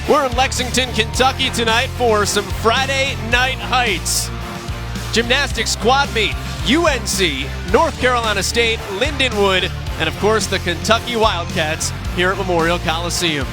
We're in Lexington, Kentucky tonight for some Friday Night Heights. Gymnastics quad meet, UNC, North Carolina State, Lindenwood, and of course the Kentucky Wildcats here at Memorial Coliseum.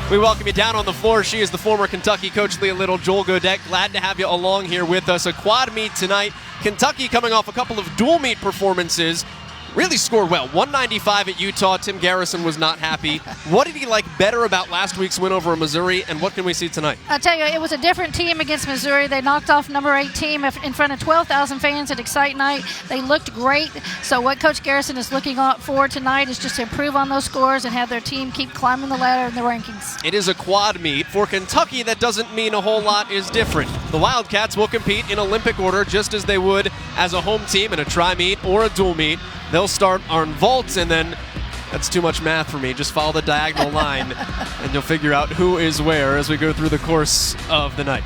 We welcome you down on the floor. She is the former Kentucky coach, Leah Little, Joel Godek. Glad to have you along here with us. A quad meet tonight. Kentucky coming off a couple of dual meet performances. Really scored well. 195 at Utah. Tim Garrison was not happy. What did he like better about last week's win over Missouri, and what can we see tonight? I'll tell you, it was a different team against Missouri. They knocked off number 8 team in front of 12,000 fans at Excite Night. They looked great. So what Coach Garrison is looking for tonight is just to improve on those scores and have their team keep climbing the ladder in the rankings. It is a quad meet. For Kentucky, that doesn't mean a whole lot is different. The Wildcats will compete in Olympic order just as they would as a home team in a tri-meet or a dual meet. They'll start on vaults, and then that's too much math for me. Just follow the diagonal line, and you'll figure out who is where as we go through the course of the night.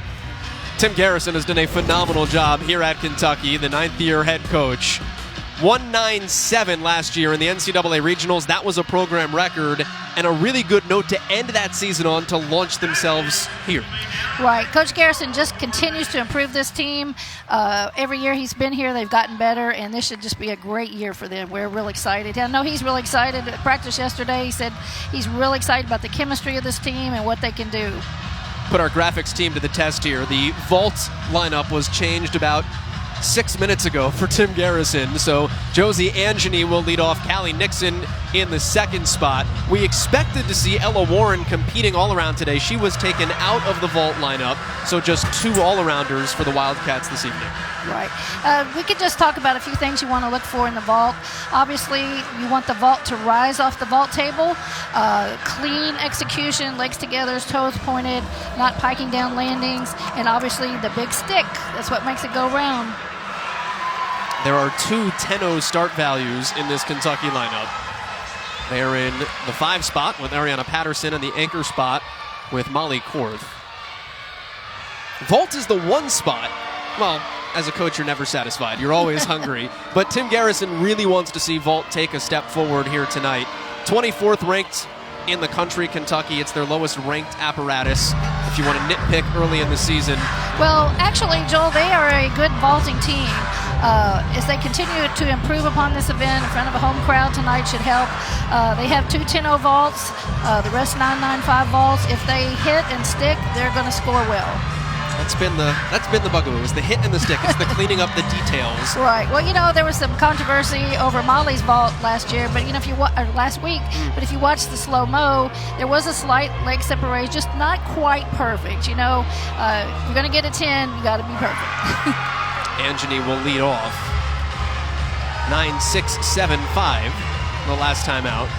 Tim Garrison has done a phenomenal job here at Kentucky, the 9th-year head coach. 197 last year in the NCAA regionals. That was a program record, and a really good note to end that season on to launch themselves here. Right. Coach Garrison just continues to improve this team. Every year he's been here, they've gotten better, and this should just be a great year for them. We're really excited. I know he's really excited. At practice yesterday, he said he's really excited about the chemistry of this team and what they can do. Put our graphics team to the test here. The vault lineup was changed about 6 minutes ago for Tim Garrison. So Josie Angeny will lead off, Callie Nixon in the second spot. We expected to see Ella Warren competing all around today. She was taken out of the vault lineup, so just 2 all-arounders for the Wildcats this evening. Right. We could just talk about a few things you want to look for in the vault. Obviously, you want the vault to rise off the vault table. Clean execution, legs together, toes pointed, not piking down landings, and obviously the big stick. That's what makes it go round. There are 2 10-0 start values in this Kentucky lineup. They are in the 5 spot with Ariana Patterson and the anchor spot with Molly Korth. Vault is the 1 spot. Well, as a coach, you're never satisfied. You're always hungry. But Tim Garrison really wants to see vault take a step forward here tonight. 24th ranked in the country, Kentucky. It's their lowest ranked apparatus, if you want to nitpick early in the season. Well, actually, Joel, they are a good vaulting team. As they continue to improve upon this event in front of a home crowd tonight should help. They have 2 10-0 vaults, the rest 995 vaults. If they hit and stick, they're going to score well. That's been the bugaboo, is the hit and the stick. It's the cleaning up the details. Right. Well, you know, there was some controversy over Molly's vault last year, but you know, last week. But if you watch the slow-mo, there was a slight leg separation, just not quite perfect. You know, if you're going to get a 10, you got to be perfect. Angeny will lead off. 9.675 the last time out.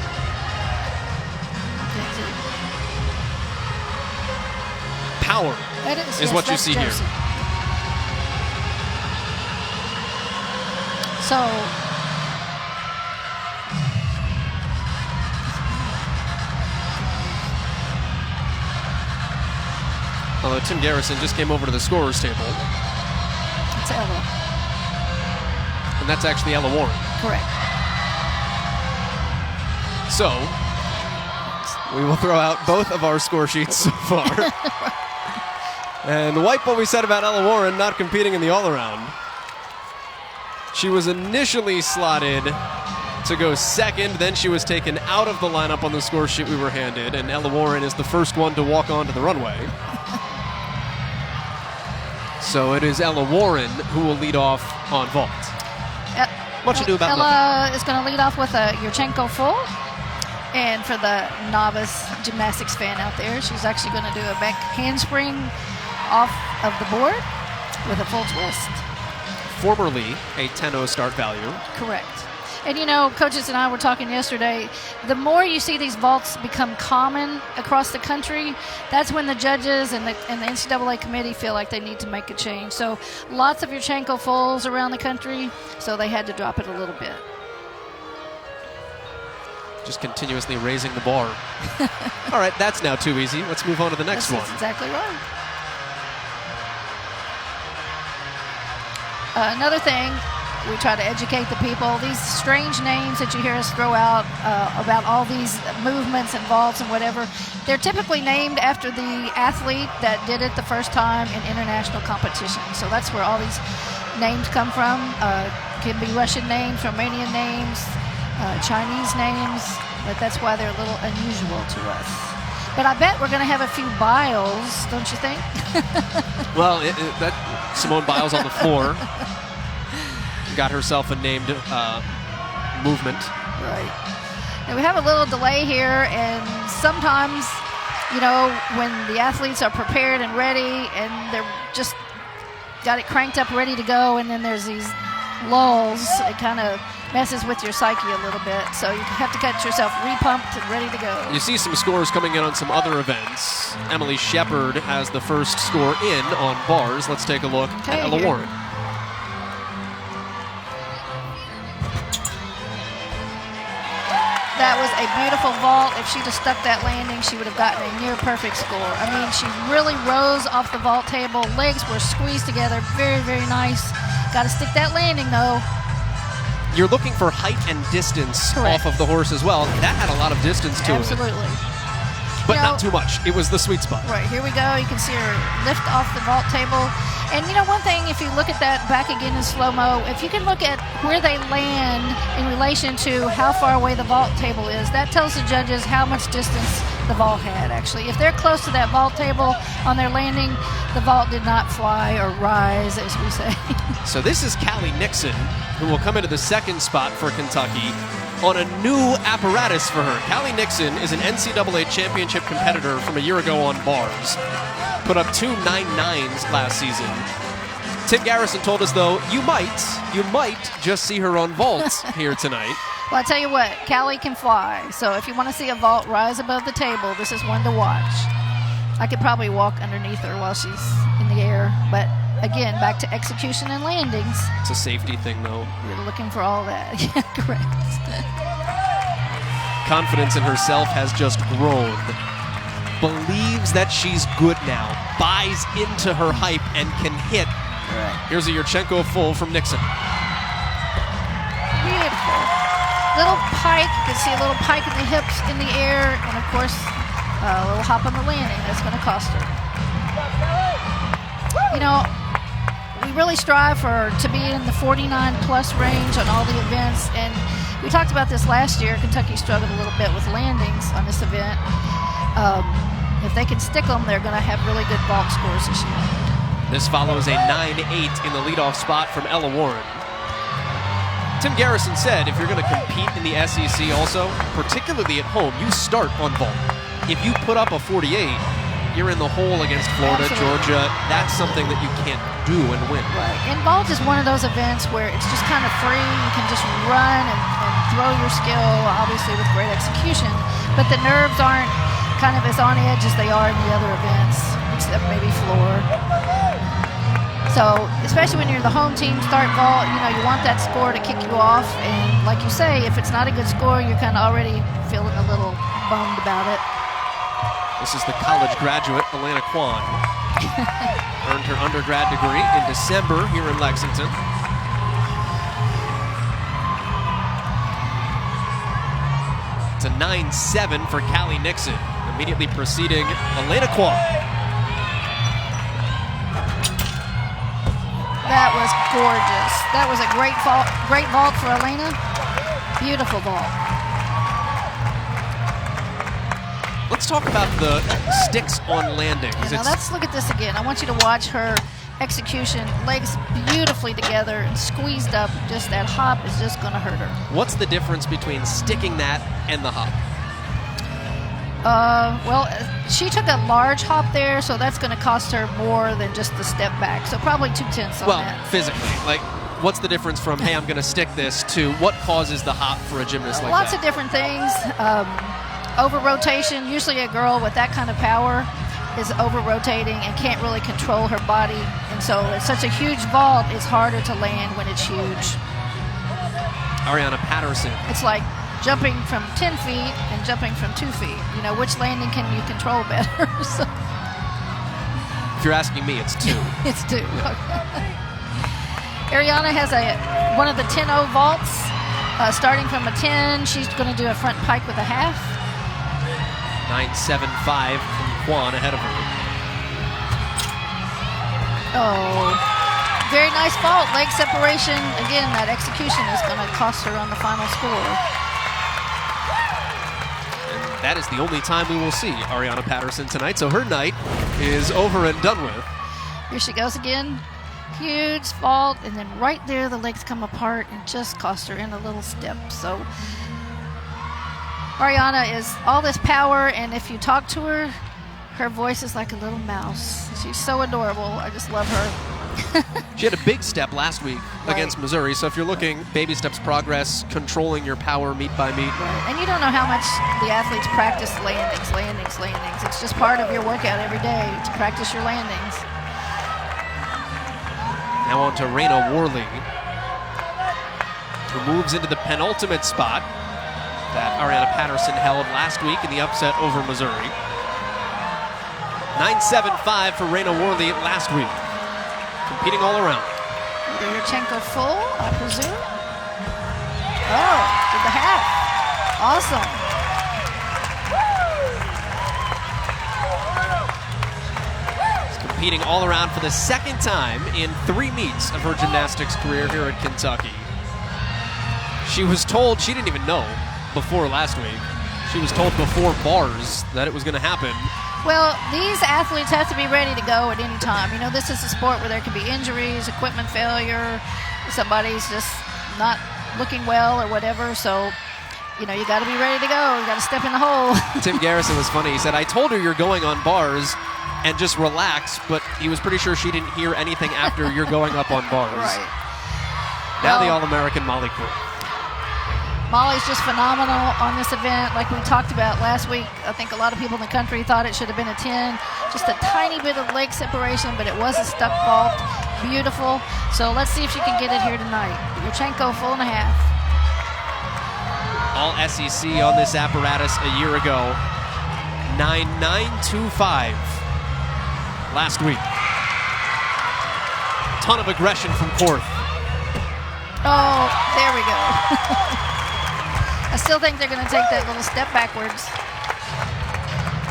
Power is what you see here. So, although Tim Garrison just came over to the scorer's table. it's Ella. And that's actually Ella Warren. Correct. So, we will throw out both of our score sheets so far. And wipe what we said about Ella Warren not competing in the all-around. She was initially slotted to go second, then she was taken out of the lineup on the score sheet we were handed, and Ella Warren is the first one to walk onto the runway. So it is Ella Warren who will lead off on vault. What you do about Ella is going to lead off with a Yurchenko full. And for the novice gymnastics fan out there, she's actually going to do a back handspring off of the board with a full twist. Formerly a 10-0 start value. Correct. And, you know, coaches and I were talking yesterday, the more you see these vaults become common across the country, that's when the judges and the NCAA committee feel like they need to make a change. So lots of Yurchenko fulls around the country, so they had to drop it a little bit. Just continuously raising the bar. All right, that's now too easy. Let's move on to the next one. That's exactly right. Another thing, We try to educate the people. These strange names that you hear us throw out about all these movements and vaults and whatever, they're typically named after the athlete that did it the first time in international competition. So that's where all these names come from. Can be Russian names, Romanian names, Chinese names, but that's why they're a little unusual to us. But I bet we're going to have a few Biles, don't you think? Well, that Simone Biles on the floor got herself a named movement. Right. Now we have a little delay here, and sometimes, you know, when the athletes are prepared and ready and they're just got it cranked up, ready to go, and then there's these lulls, it kind of messes with your psyche a little bit. So you have to get yourself repumped and ready to go. You see some scores coming in on some other events. Emily Shepard has the first score in on bars. Let's take a look at Ella Warren. That was a beautiful vault. If she'd have stuck that landing, she would have gotten a near perfect score. I mean, she really rose off the vault table. Legs were squeezed together. Very, very nice. Got to stick that landing, though. You're looking for height and distance Correct. off of the horse as well. That had a lot of distance to Absolutely. it. But not too much. It was the sweet spot. Right, here we go. You can see her lift off the vault table. And you know, one thing, if you look at that back again in slow-mo, if you can look at where they land in relation to how far away the vault table is, that tells the judges how much distance the vault had, actually. If they're close to that vault table on their landing, the vault did not fly or rise, as we say. So this is Callie Nixon, who will come into the second spot for Kentucky on a new apparatus for her. Callie Nixon is an NCAA championship competitor from a year ago on bars. Put up 2 9.9s last season. Tim Garrison told us, though, you might just see her on vaults here tonight. Well, I tell you what, Callie can fly. So if you want to see a vault rise above the table, this is one to watch. I could probably walk underneath her while she's in the air. But again, back to execution and landings. It's a safety thing, though. You're looking for all that. Yeah, correct. Confidence in herself has just grown. Believes that she's good now. Buys into her hype and can hit. Right. Here's a Yurchenko full from Nixon. Beautiful. Little pike. You can see a little pike in the hips in the air. And, of course, a little hop on the landing. That's going to cost her. You know, we really strive to be in the 49-plus range on all the events. And we talked about this last year. Kentucky struggled a little bit with landings on this event. If they can stick them, they're going to have really good vault scores this year. This follows a 9.8 in the leadoff spot from Ella Warren. Tim Garrison said if you're going to compete in the SEC also, particularly at home, you start on vault. If you put up a 48, you're in the hole against Florida, Absolutely. Georgia. That's something that you can't do and win. Right. And vault is one of those events where it's just kind of free. You can just run and throw your skill, obviously with great execution, but the nerves aren't kind of as on edge as they are in the other events, except maybe floor. So, especially when you're the home team, start vault, you know, you want that score to kick you off. And like you say, if it's not a good score, you're kind of already feeling a little bummed about it. This is the college graduate, Alana Kwan. Earned her undergrad degree in December here in Lexington. It's a 9.7 for Callie Nixon, immediately preceding Alana Kwan. That was gorgeous. That was a great vault for Alana. Beautiful vault. Let's talk about the sticks on landings. Now let's look at this again. I want you to watch her execution. Legs beautifully together and squeezed up. Just that hop is just going to hurt her. What's the difference between sticking that and the hop? Well, she took a large hop there, so that's going to cost her more than just the step back. So probably 2/10 on that. Well, physically, like, what's the difference from, hey, I'm going to stick this, to what causes the hop for a gymnast like Lots that? of different things. Over rotation. Usually a girl with that kind of power is over rotating and can't really control her body. And so it's such a huge vault, it's harder to land when it's huge. Ariana Patterson. It's like jumping from 10 feet and jumping from 2 feet. You know, which landing can you control better? So If you're asking me, it's 2. it's 2. Ariana has one of the 10-0 vaults. Starting from a 10, she's going to do a front pike with a half. 9.75 from Kwan ahead of her. Oh, very nice vault. Leg separation. Again, that execution is going to cost her on the final score. And that is the only time we will see Ariana Patterson tonight, so her night is over and done with. Here she goes again. Huge vault, and then right there the legs come apart and just cost her in a little step. So Ariana is all this power, and if you talk to her, her voice is like a little mouse. She's so adorable. I just love her. She had a big step last week against Missouri, so if you're looking baby steps progress, controlling your power meet by meet. Right. And you don't know how much the athletes practice landings. It's just part of your workout every day to practice your landings. Now on to Raina Worley, who moves into the penultimate spot that Ariana Patterson held last week in the upset over Missouri. 9.75 for Raina Worley last week, competing all around. Yurchenko full, I presume. Oh, did the half. Awesome. Competing all around for the second time in 3 meets of her gymnastics career here at Kentucky. She was told, she didn't even know before last week, she was told before bars that it was going to happen. Well, these athletes have to be ready to go at any time. You know, this is a sport where there can be injuries, equipment failure, somebody's just not looking well or whatever, so you know, you got to be ready to go. You got to step in the hole. Tim Garrison was funny. He said, I told her you're going on bars and just relax, but he was pretty sure she didn't hear anything after you're going up on bars. Right. Now the All-American Molly Cool. Molly's just phenomenal on this event. Like we talked about last week, I think a lot of people in the country thought it should have been a 10. Just a tiny bit of leg separation, but it was a stuck vault. Beautiful. So let's see if she can get it here tonight. Yurchenko full and a half. All SEC on this apparatus a year ago. 9.925 last week. Ton of aggression from Korth. Oh, there we go. I still think they're going to take that little step backwards.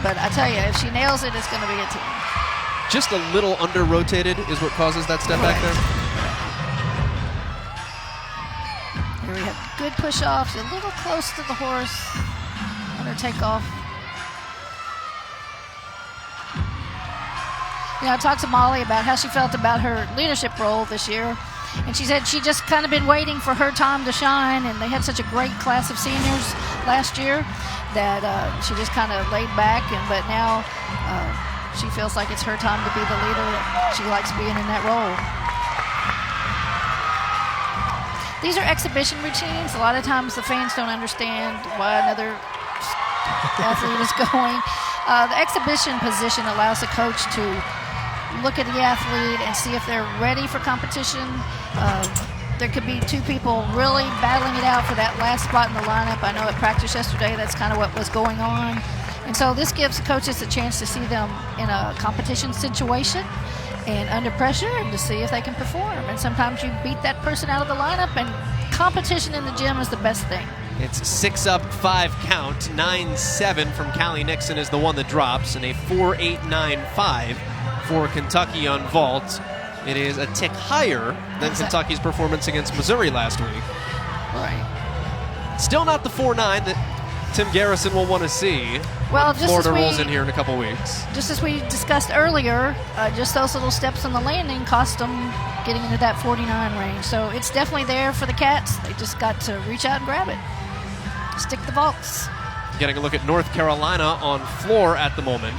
But I tell you, if she nails it, it's going to be a 10. Just a little under-rotated is what causes that step back there. Here we have good push-offs, a little close to the horse on her takeoff. You know, I talked to Molly about how she felt about her leadership role this year. And she said she just kind of been waiting for her time to shine, and they had such a great class of seniors last year that she just kind of laid back, but now she feels like it's her time to be the leader. She likes being in that role. These are exhibition routines. A lot of times the fans don't understand why another athlete is going. The exhibition position allows the coach to look at the athlete and see if they're ready for competition. There could be 2 people really battling it out for that last spot in the lineup. I know at practice yesterday that's kind of what was going on. And so this gives coaches a chance to see them in a competition situation and under pressure and to see if they can perform. And sometimes you beat that person out of the lineup, and competition in the gym is the best thing. It's 6 up, 5 count. 9.7 from Callie Nixon is the one that drops, and a 4.895 for Kentucky on vault. It is a tick higher than Kentucky's performance against Missouri last week. Right. Still not the 4.9 that Tim Garrison will want to see well, when Florida rolls in here in a couple weeks. Just as we discussed earlier, just those little steps on the landing cost them getting into that 49 range. So it's definitely there for the Cats. They just got to reach out and grab it. Stick the vaults. Getting a look at North Carolina on floor at the moment.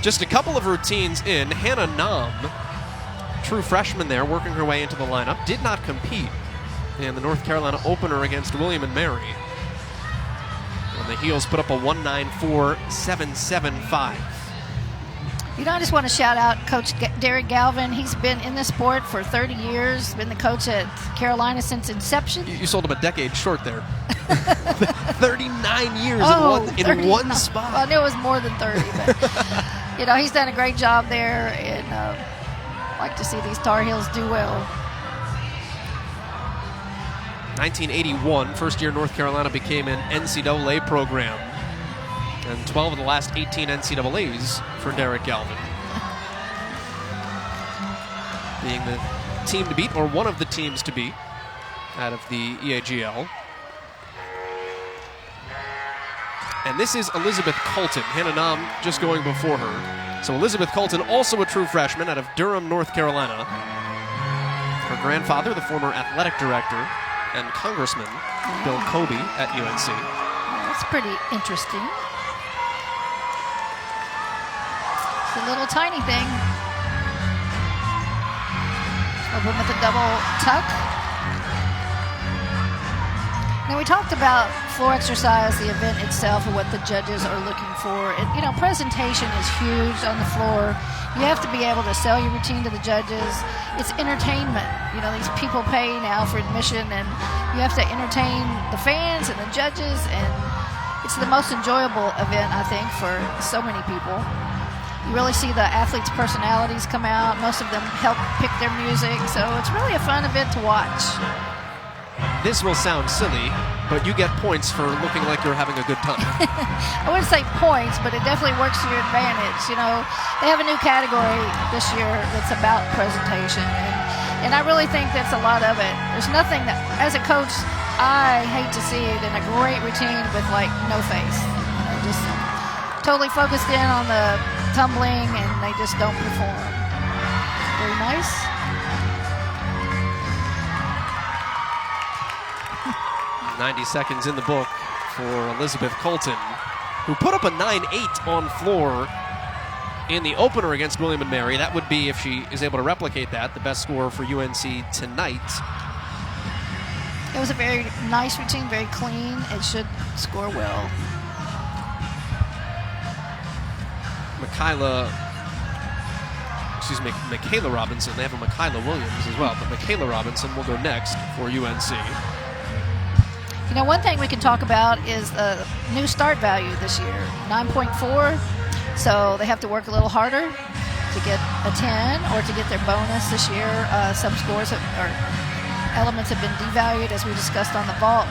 Just a couple of routines in. Hannah Nam, true freshman there, working her way into the lineup, did not compete in the North Carolina opener against William & Mary. And the Heels put up a 194.775. You know, I just want to shout out Coach Derek Galvin. He's been in this sport for 30 years, been the coach at Carolina since inception. You sold him a decade short there. 39 years in one spot. Well, I knew it was more than 30, but you know, he's done a great job there, and like to see these Tar Heels do well. 1981, first year North Carolina became an NCAA program. And 12 of the last 18 NCAAs for Derek Galvin. Being the team to beat, or one of the teams to beat, out of the EAGL. And this is Elizabeth Colton. Hannah Nam just going before her. So Elizabeth Colton, also a true freshman out of Durham, North Carolina. Her grandfather, the former athletic director and congressman, Bill Kobe at UNC. That's pretty interesting. It's a little tiny thing. Open with a double tuck. Now we talked about floor exercise, the event itself, and what the judges are looking for. And, you know, presentation is huge on the floor. You have to be able to sell your routine to the judges. It's entertainment. You know, these people pay now for admission, and you have to entertain the fans and the judges, and it's the most enjoyable event, I think, for so many people. You really see the athletes' personalities come out. Most of them help pick their music, so it's really a fun event to watch. This will sound silly, but you get points for looking like you're having a good time. I wouldn't say points, but it definitely works to your advantage. You know, they have a new category this year that's about presentation, and I really think that's a lot of it. There's nothing that, as a coach, I hate to see it in a great routine with, like, no face. You know, just totally focused in on the tumbling, and they just don't perform. Very nice. .90 seconds in the book for Elizabeth Colton, who put up a 9.8 on floor in the opener against William & Mary. That would be, if she is able to replicate that, the best score for UNC tonight. It was a very nice routine, very clean. It should score well. Michaela Robinson. They have a Michaela Williams as well, but Michaela Robinson will go next for UNC. You know, one thing we can talk about is the new start value this year, 9.4. So they have to work a little harder to get a 10 or to get their bonus this year. Some scores or elements have been devalued, as we discussed on the vault.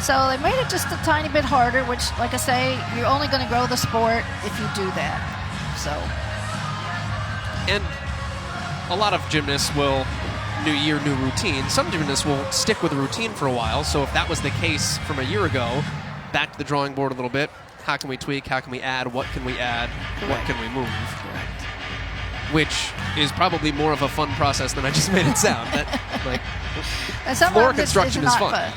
So they made it just a tiny bit harder, which, like I say, you're only going to grow the sport if you do that. So. And a lot of gymnasts will, new year, new routine. Some gymnasts will stick with a routine for a while. So if that was the case from a year ago, back to the drawing board a little bit. How can we tweak? How can we add? What can we add? Correct. What can we move? Correct. Which is probably more of a fun process than I just made it sound. That, like, floor construction is fun.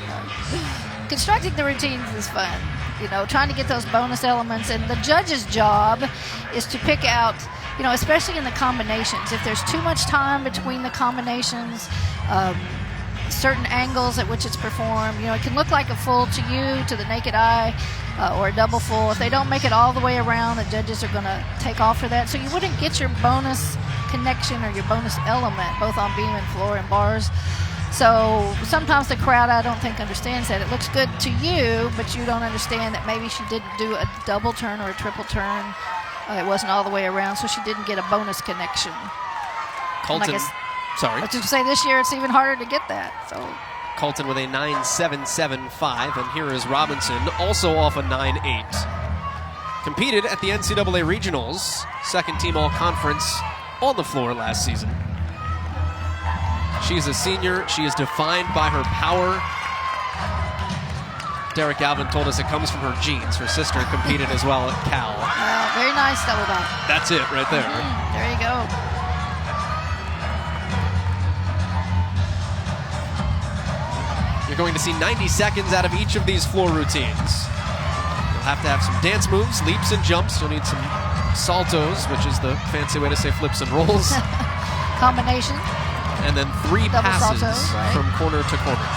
Constructing the routines is fun. You know, trying to get those bonus elements. And the judge's job is to pick out, you know, especially in the combinations. If there's too much time between the combinations, certain angles at which it's performed, you know, it can look like a full to you, to the naked eye, or a double full. If they don't make it all the way around, the judges are going to take off for that. So you wouldn't get your bonus connection or your bonus element, both on beam and floor and bars. So sometimes the crowd, I don't think, understands that. It looks good to you, but you don't understand that maybe she didn't do a double turn or a triple turn. It wasn't all the way around, so she didn't get a bonus connection. Colton, sorry. I was just say this year it's even harder to get that. So Colton with a 9.775, and here is Robinson, also off a 9.8. Competed at the NCAA Regionals, second team all-conference on the floor last season. She is a senior. She is defined by her power. Derek Galvin told us it comes from her genes. Her sister competed as well at Cal. Very nice double dunk. That's it right there. There you go. You're going to see 90 seconds out of each of these floor routines. You'll have to have some dance moves, leaps and jumps. You'll need some saltos, which is the fancy way to say flips and rolls. Combination. And then three double passes salto, right, from corner to corner.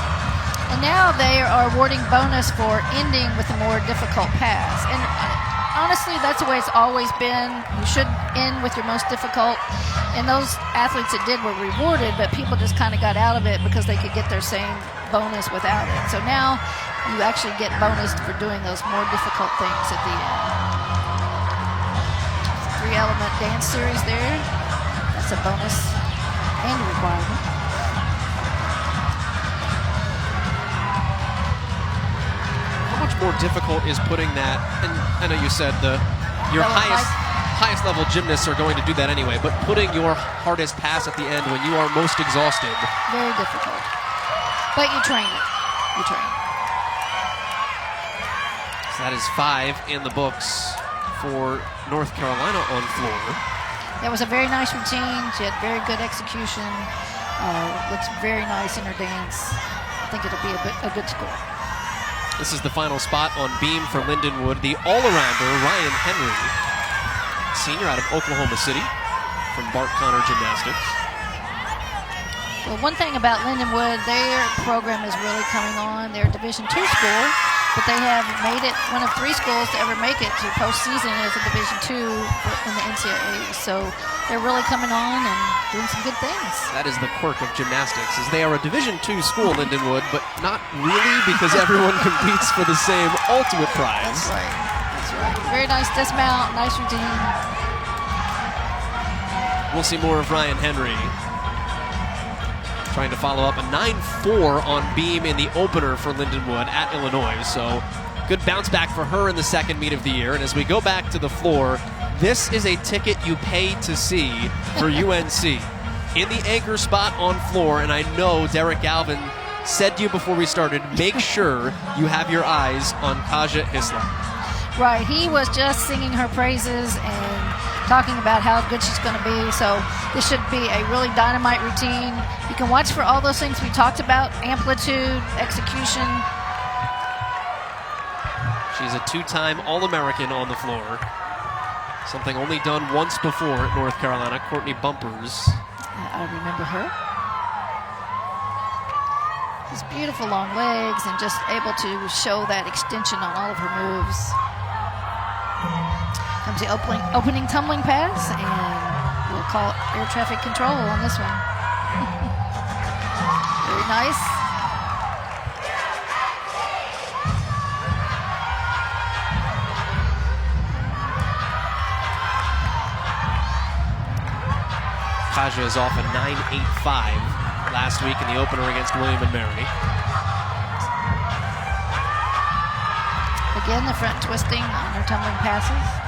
And now they are awarding bonus for ending with a more difficult pass. And honestly, that's the way it's always been. You should end with your most difficult. And those athletes that did were rewarded, but people just kind of got out of it because they could get their same bonus without it. So now you actually get bonus for doing those more difficult things at the end. 3-element dance series there. That's a bonus and a requirement. more difficult is putting that, and I know you said your highest level gymnasts are going to do that anyway, but putting your hardest pass at the end when you are most exhausted. Very difficult. But you train it. You train it. So that is 5 in the books for North Carolina on floor. That was a very nice routine. She had very good execution. Looks very nice in her dance. I think it'll be a good score. This is the final spot on beam for Lindenwood. The all-arounder, Ryan Henry, senior out of Oklahoma City from Bart Connor Gymnastics. Well, one thing about Lindenwood, their program is really coming on. They're a Division II school, but they have made it one of 3 schools to ever make it to postseason as a Division II in the NCAA. So they're really coming on and doing some good things. That is the quirk of gymnastics, is they are a Division II school, Lindenwood, but not really, because everyone competes for the same ultimate prize. That's right. That's right. Very nice dismount, nice routine. We'll see more of Ryan Henry trying to follow up a 9-4 on beam in the opener for Lindenwood at Illinois. So good bounce back for her in the second meet of the year. And as we go back to the floor, this is a ticket you pay to see for UNC. In the anchor spot on floor, and I know Derek Galvin said to you before we started, make sure you have your eyes on Kaja Hislop. Right, he was just singing her praises and talking about how good she's going to be. So this should be a really dynamite routine. You can watch for all those things we talked about, amplitude, execution. She's a 2-time All-American on the floor. Something only done once before at North Carolina, Courtney Bumpers. I remember her. These beautiful long legs and just able to show that extension on all of her moves. Comes the opening tumbling pass, and we'll call it air traffic control on this one. Very nice. Kaja is off a 9.85 last week in the opener against William & Mary. Again, the front twisting on her tumbling passes.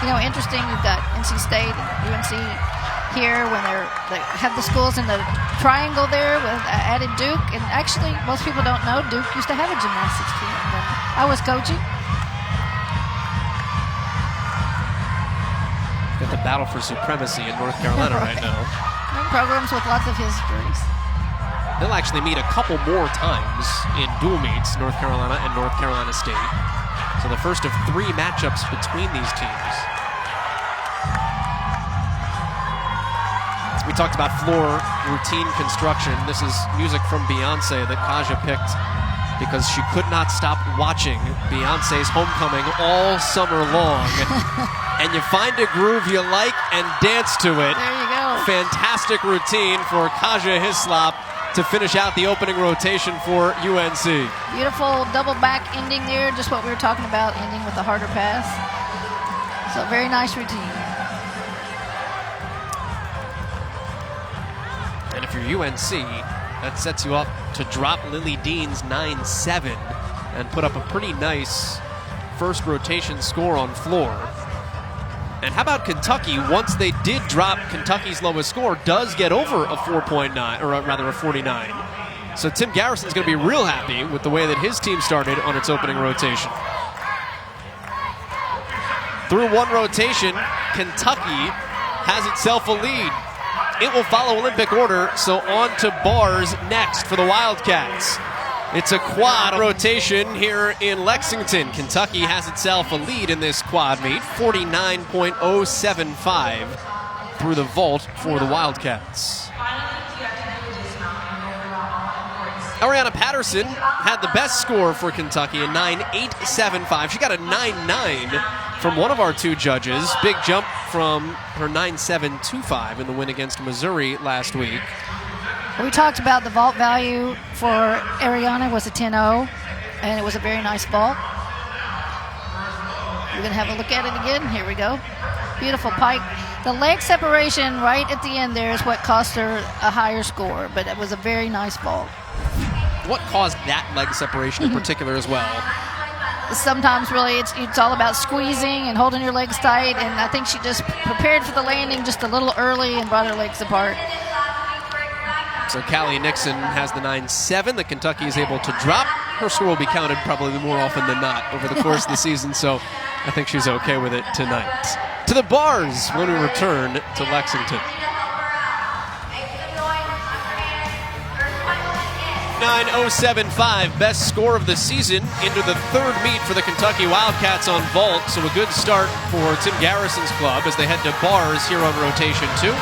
You know, interesting, you've got NC State and UNC here when they have the schools in the triangle there with added Duke. And actually, most people don't know Duke used to have a gymnastics team when I was coaching. Got the battle for supremacy in North Carolina right now. Programs with lots of histories. They'll actually meet a couple more times in dual meets, North Carolina and North Carolina State. So the first of 3 matchups between these teams. We talked about floor routine construction. This is music from Beyonce that Kaja picked because she could not stop watching Beyonce's Homecoming all summer long. And you find a groove you like and dance to it. There you go. Fantastic routine for Kaja Hislop to finish out the opening rotation for UNC. Beautiful double back ending there, just what we were talking about, ending with a harder pass. So very nice routine. And if you're UNC, that sets you up to drop Lily Dean's 9.7 and put up a pretty nice first rotation score on floor. And how about Kentucky? Once they did drop Kentucky's lowest score, does get over a 4.9, or rather a 49. So Tim Garrison's going to be real happy with the way that his team started on its opening rotation. Through one rotation, Kentucky has itself a lead. It will follow Olympic order, so on to bars next for the Wildcats. It's a quad rotation here in Lexington. Kentucky has itself a lead in this quad meet, 49.075 through the vault for the Wildcats. Ariana Patterson had the best score for Kentucky, a 9.875. She got a 9.9 from one of our 2 judges. Big jump from her 9.725 in the win against Missouri last week. We talked about the vault value for Ariana was a 10.0, and it was a very nice vault. We're going to have a look at it again. Here we go. Beautiful pike. The leg separation right at the end there is what cost her a higher score, but it was a very nice vault. What caused that leg separation in particular as well? Sometimes really it's all about squeezing and holding your legs tight, and I think she just prepared for the landing just a little early and brought her legs apart. So Callie Nixon has the 9-7 that Kentucky is able to drop. Her score will be counted probably more often than not over the course of the season, so I think she's okay with it tonight. To the bars when we return to Lexington. 9:07.5, best score of the season into the third meet for the Kentucky Wildcats on vault. So a good start for Tim Garrison's club as they head to bars here on rotation 2.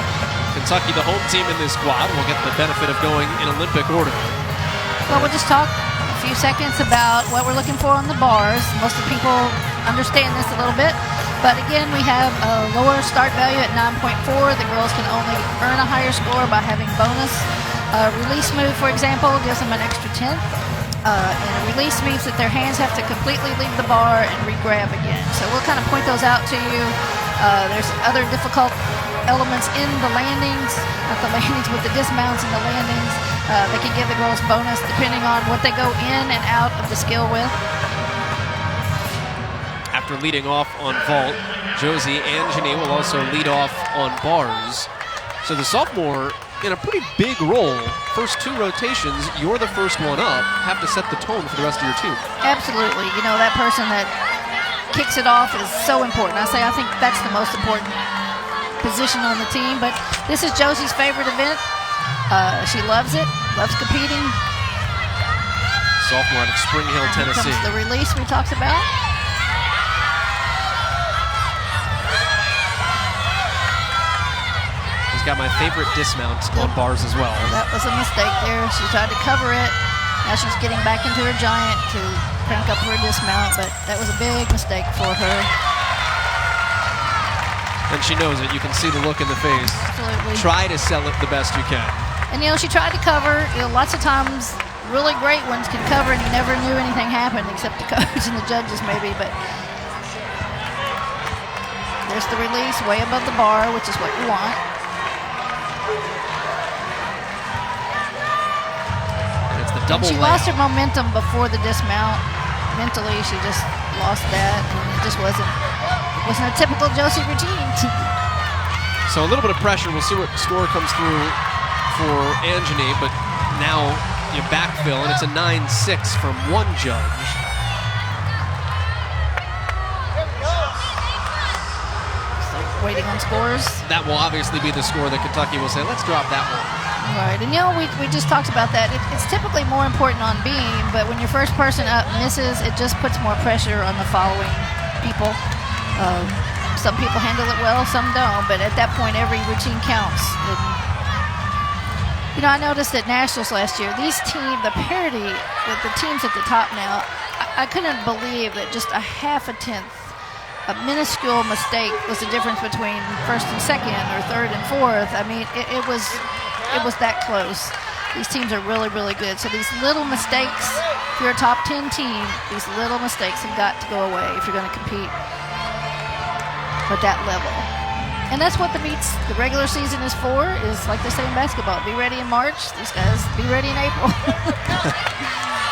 Kentucky, the home team in this squad, will get the benefit of going in Olympic order. Well, we'll just talk a few seconds about what we're looking for on the bars. Most of the people understand this a little bit. But again, we have a lower start value at 9.4. The girls can only earn a higher score by having bonus. Release move, for example, gives them an extra 10th. And a release means that their hands have to completely leave the bar and re-grab again. So we'll kind of point those out to you. There's other difficult elements in the landings, not the landings, with the dismounts and the landings. They can give the girls bonus depending on what they go in and out of the skill with. After leading off on vault, Josie Angeny will also lead off on bars. So the sophomore in a pretty big role. First 2 rotations, you're the first one up, have to set the tone for the rest of your team. Absolutely. You know, that person that kicks it off is so important. I think that's the most important position on the team, but this is Josie's favorite event. She loves it, loves competing. Sophomore out of Spring Hill, Tennessee. Here comes the release we talked about. Got my favorite dismount on bars as well. That was a mistake there. She tried to cover it. Now she's getting back into her giant to crank up her dismount, but that was a big mistake for her. And she knows it. You can see the look in the face. Absolutely. Try to sell it the best you can. And, you know, she tried to cover. You know, lots of times really great ones could cover and you never knew anything happened except the coach and the judges maybe, but there's the release way above the bar, which is what you want. Double she lost her momentum before the dismount. Mentally, she just lost that, and it just wasn't a typical Josie routine. So a little bit of pressure. We'll see what score comes through for Angeny, but now you backfill, and it's a 9-6 from one judge. So waiting on scores. That will obviously be the score that Kentucky will say, let's drop that one. Right, and you know, we just talked about that. It's typically more important on beam, but when your first person up misses, it just puts more pressure on the following people. Some people handle it well, some don't, but at that point, every routine counts. And, you know, I noticed at Nationals last year, the parity with the teams at the top now, I couldn't believe that just a half a tenth, a minuscule mistake was the difference between first and second or third and fourth. I mean, it was that close. These teams are really, really good. So these little mistakes, if you're a top 10 team, these little mistakes have got to go away if you're going to compete at that level. And that's what the regular season is for, is like they say in basketball, be ready in March. These guys, be ready in April.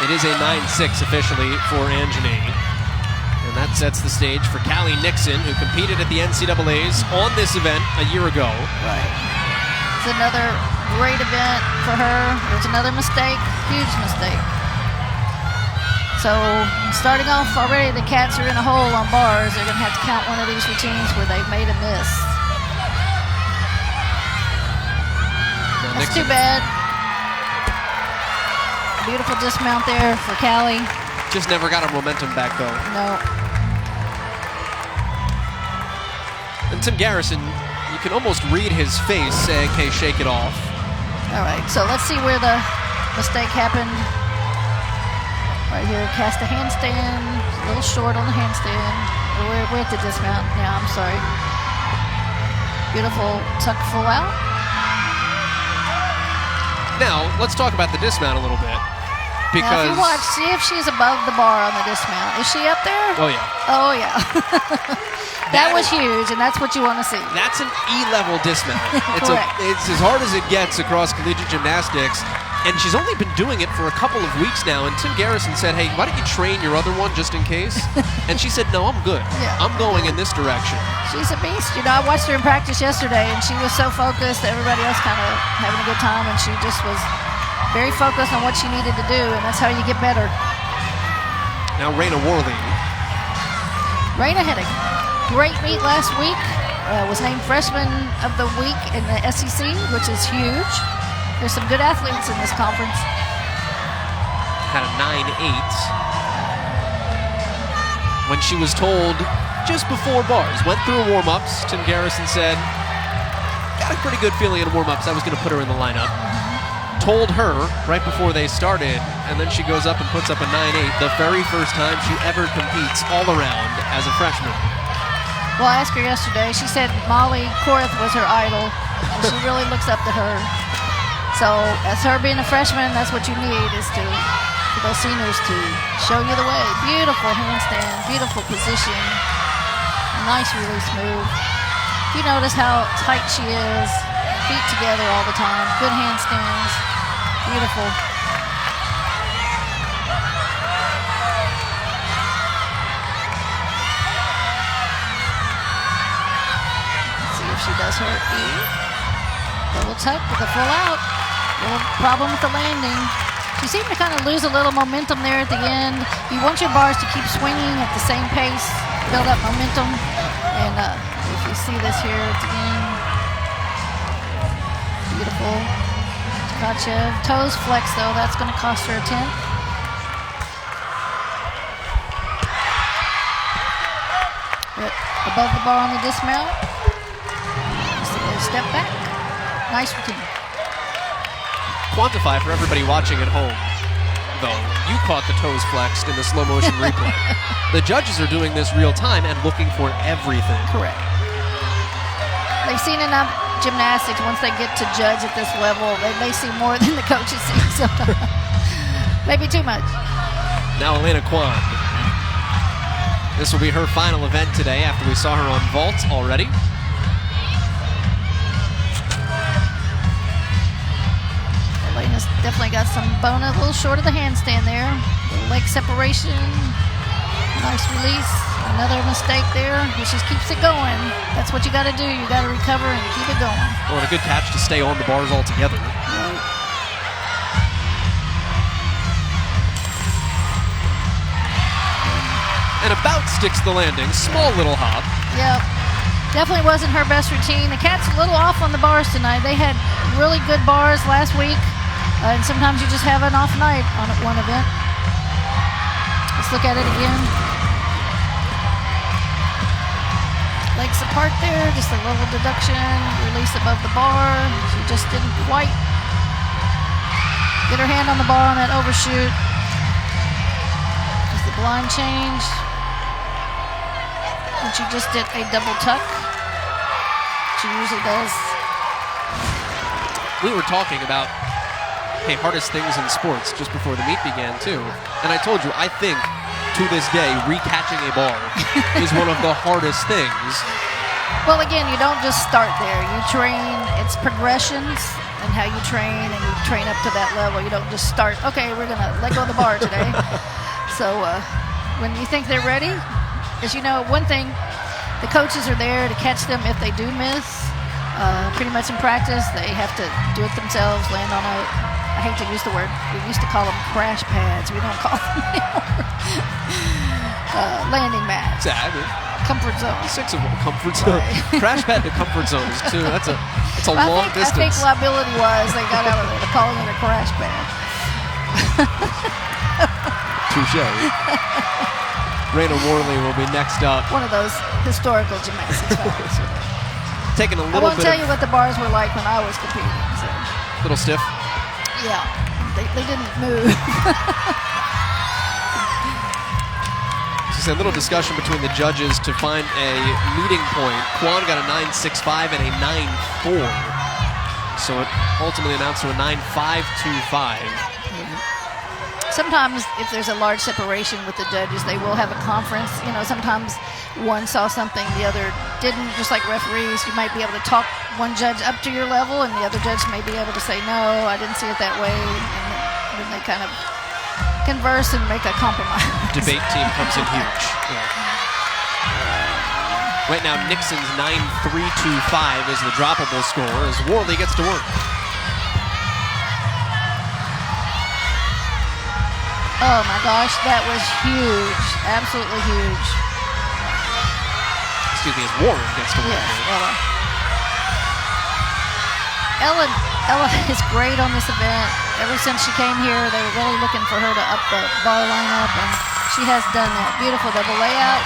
It is a 9-6 officially for Angeny. And that sets the stage for Callie Nixon, who competed at the NCAAs on this event a year ago. Right. It's another great event for her. There's another mistake, huge mistake. So starting off already, the Cats are in a hole on bars. They're going to have to count one of these routines where they've made a miss. That's too bad. Beautiful dismount there for Callie. Just never got her momentum back, though. No. And Tim Garrison, you can almost read his face saying, hey, shake it off. All right, so let's see where the mistake happened. Right here, cast a handstand. A little short on the handstand. We're at the dismount now, I'm sorry. Beautiful tuck full out. Now, let's talk about the dismount a little bit. Because now, if you watch, see if she's above the bar on the dismount. Is she up there? Oh, yeah. Oh, yeah. That was huge, and that's what you want to see. That's an E-level dismount. It's Correct. it's as hard as it gets across collegiate gymnastics. And she's only been doing it for a couple of weeks now. And Tim Garrison said, hey, why don't you train your other one just in case? And she said, no, I'm good. Yeah. I'm going in this direction. She's a beast. You know, I watched her in practice yesterday, and she was so focused. Everybody else kind of having a good time, and she just was very focused on what she needed to do, and that's how you get better. Now Raina Worley. Raina had a great meet last week. Was named Freshman of the Week in the SEC, which is huge. There's some good athletes in this conference. Had a 9.8. When she was told just before bars, went through warm-ups, Tim Garrison said, got a pretty good feeling in warm-ups. I was going to put her in the lineup. Told her right before they started, and then she goes up and puts up a 9.8, the very first time she ever competes all around as a freshman. Well, I asked her yesterday. She said Molly Korth was her idol, and she really looks up to her. So, as her being a freshman, that's what you need, is for those seniors to show you the way. Beautiful handstand, beautiful position, nice release move. You notice how tight she is, feet together all the time, good handstands, beautiful. Let's see if she does her E. Double tuck with a full out. Little problem with the landing. She seemed to kind of lose a little momentum there at the end. You want your bars to keep swinging at the same pace, build up momentum. And if you see this here at the end, beautiful. Tkachev. Toes flex though, that's going to cost her a 10th. But above the bar on the dismount. Just a little step back. Nice routine. Quantify for everybody watching at home, though. You caught the toes flexed in the slow motion replay. The judges are doing this real time and looking for everything. Correct. They've seen enough gymnastics. Once they get to judge at this level, they may see more than the coaches see. So maybe too much. Now Elena Kwan. This will be her final event today after we saw her on vault already. Elena's definitely got some bone, a little short of the handstand there. Leg separation, nice release. Another mistake there, which just keeps it going. That's what you got to do. You got to recover and keep it going. Well, and a good catch to stay on the bars altogether. Right. And about sticks the landing. Small little hop. Yep. Definitely wasn't her best routine. The Cats a little off on the bars tonight. They had really good bars last week, and sometimes you just have an off night on one event. Let's look at it again. Legs apart there, just a little deduction, release above the bar. She just didn't quite get her hand on the bar on that overshoot. Just the blind change. And she just did a double tuck. She usually does. We were talking about, hey, hardest things in sports just before the meet began too. And I told you, I think to this day, recatching a bar is one of the hardest things. Well, again, you don't just start there. You train, it's progressions and how you train, and you train up to that level. You don't just start, okay, we're going to let go of the bar today. So when you think they're ready, as you know, one thing, the coaches are there to catch them if they do miss. Pretty much in practice, they have to do it themselves, land on a, I hate to use the word, we used to call them crash pads. We don't call them anymore. Landing mats. Exactly. Comfort zone. 6 of them. Comfort zone. Right. Crash pad to comfort zone is too. That's a long distance. I think liability-wise, they got out of there to calling it a crash pad. Touche. Raina Worley will be next up. One of those historical gymnastics facts. Taking a little bit. I won't tell you what the bars were like when I was competing. So. Little stiff. Yeah, they didn't move. Just a little discussion between the judges to find a meeting point. Kwan got a 9.65 and a 9.4. So it ultimately amounts to a 9.525. sometimes if there's a large separation with the judges, they will have a conference. You know, sometimes one saw something the other didn't, just like referees. You might be able to talk one judge up to your level, and the other judge may be able to say, no, I didn't see it that way. And then they kind of converse and make a compromise. Debate team comes in huge. Right now, Nixon's 9.325 is the droppable score as Worley gets to work. Oh my gosh, that was huge. Absolutely huge. Excuse me, as Warren gets to work. Yes, Ella is great on this event. Ever since she came here, they were really looking for her to up the bar lineup, and she has done that. Beautiful double layout.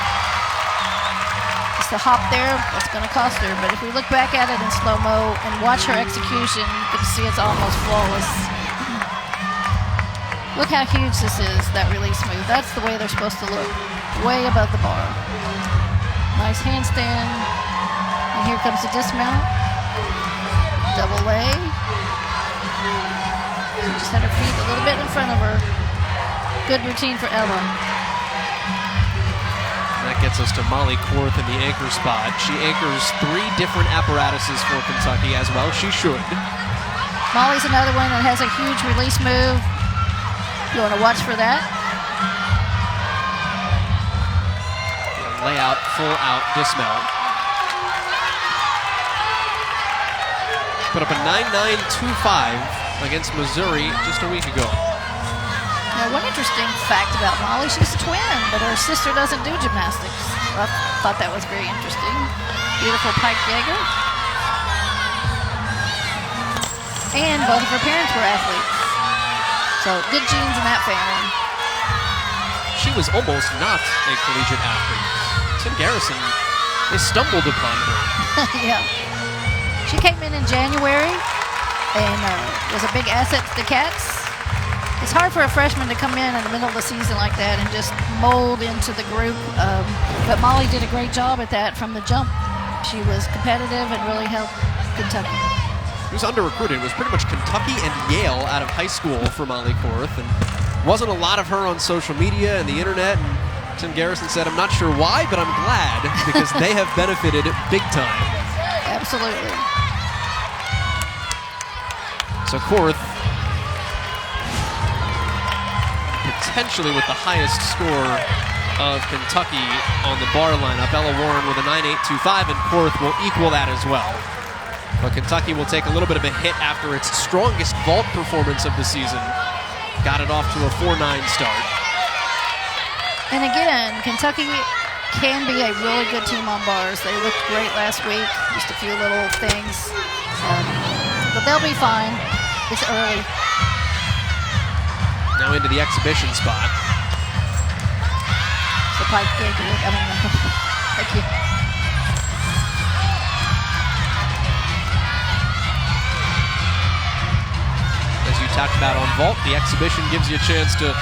Just a hop there, that's going to cost her. But if we look back at it in slow-mo and watch her execution, you can see it's almost flawless. Look how huge this is, that release move. That's the way they're supposed to look, way above the bar. Nice handstand. And here comes the dismount. Double lay. She just had her feet a little bit in front of her. Good routine for Ella. That gets us to Molly Korth in the anchor spot. She anchors 3 different apparatuses for Kentucky as well. She should. Molly's another one that has a huge release move. You want to watch for that. Layout, full out, dismount. Put up a 9.925 against Missouri just a week ago. Now, one interesting fact about Molly, she's a twin, but her sister doesn't do gymnastics. I thought that was very interesting. Beautiful pike Jaeger. And both of her parents were athletes. So, good genes in that family. She was almost not a collegiate athlete. Tim Garrison, they stumbled upon her. Yeah. She came in January and was a big asset to the Cats. It's hard for a freshman to come in the middle of the season like that and just mold into the group. But Molly did a great job at that from the jump. She was competitive and really helped Kentucky. She was under-recruited. It was pretty much Kentucky and Yale out of high school for Molly Korth. And wasn't a lot of her on social media and the internet. And Tim Garrison said, I'm not sure why, but I'm glad because they have benefited big time. Absolutely. So Korth, potentially with the highest score of Kentucky on the bar lineup. Ella Warren with a 9.825, and Korth will equal that as well. But Kentucky will take a little bit of a hit after its strongest vault performance of the season. Got it off to a 4.9 start. And again, Kentucky can be a really good team on bars. They looked great last week, just a few little things. But they'll be fine. It's early. Now into the exhibition spot. So Pike Jaeger, thank you. As you talked about on vault, the exhibition gives you a chance to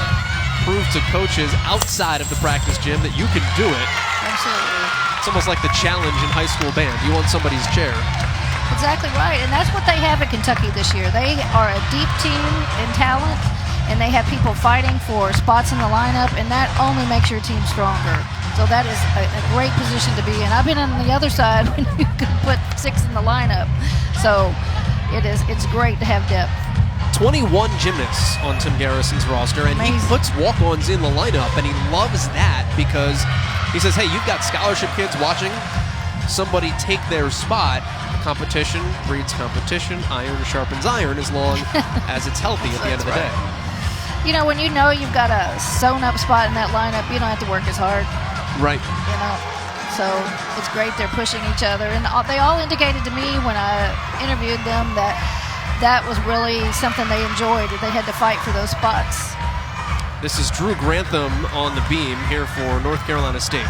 prove to coaches outside of the practice gym that you can do it. Absolutely. It's almost like the challenge in high school band. You want somebody's chair. Exactly right, and that's what they have at Kentucky this year. They are a deep team in talent, and they have people fighting for spots in the lineup, and that only makes your team stronger. So that is a great position to be in. I've been on the other side when you can put 6 in the lineup. So it's great to have depth. 21 gymnasts on Tim Garrison's roster, and Amazing. he puts walk-ons in the lineup, and he loves that because he says, hey, you've got scholarship kids watching. Somebody take their spot. Competition breeds competition. Iron sharpens iron as long as it's healthy at the end of the day. You know, when you know you've got a sewn-up spot in that lineup, you don't have to work as hard. Right. You know, so it's great they're pushing each other. And they all indicated to me when I interviewed them that that was really something they enjoyed, that they had to fight for those spots. This is Drew Grantham on the beam here for North Carolina State,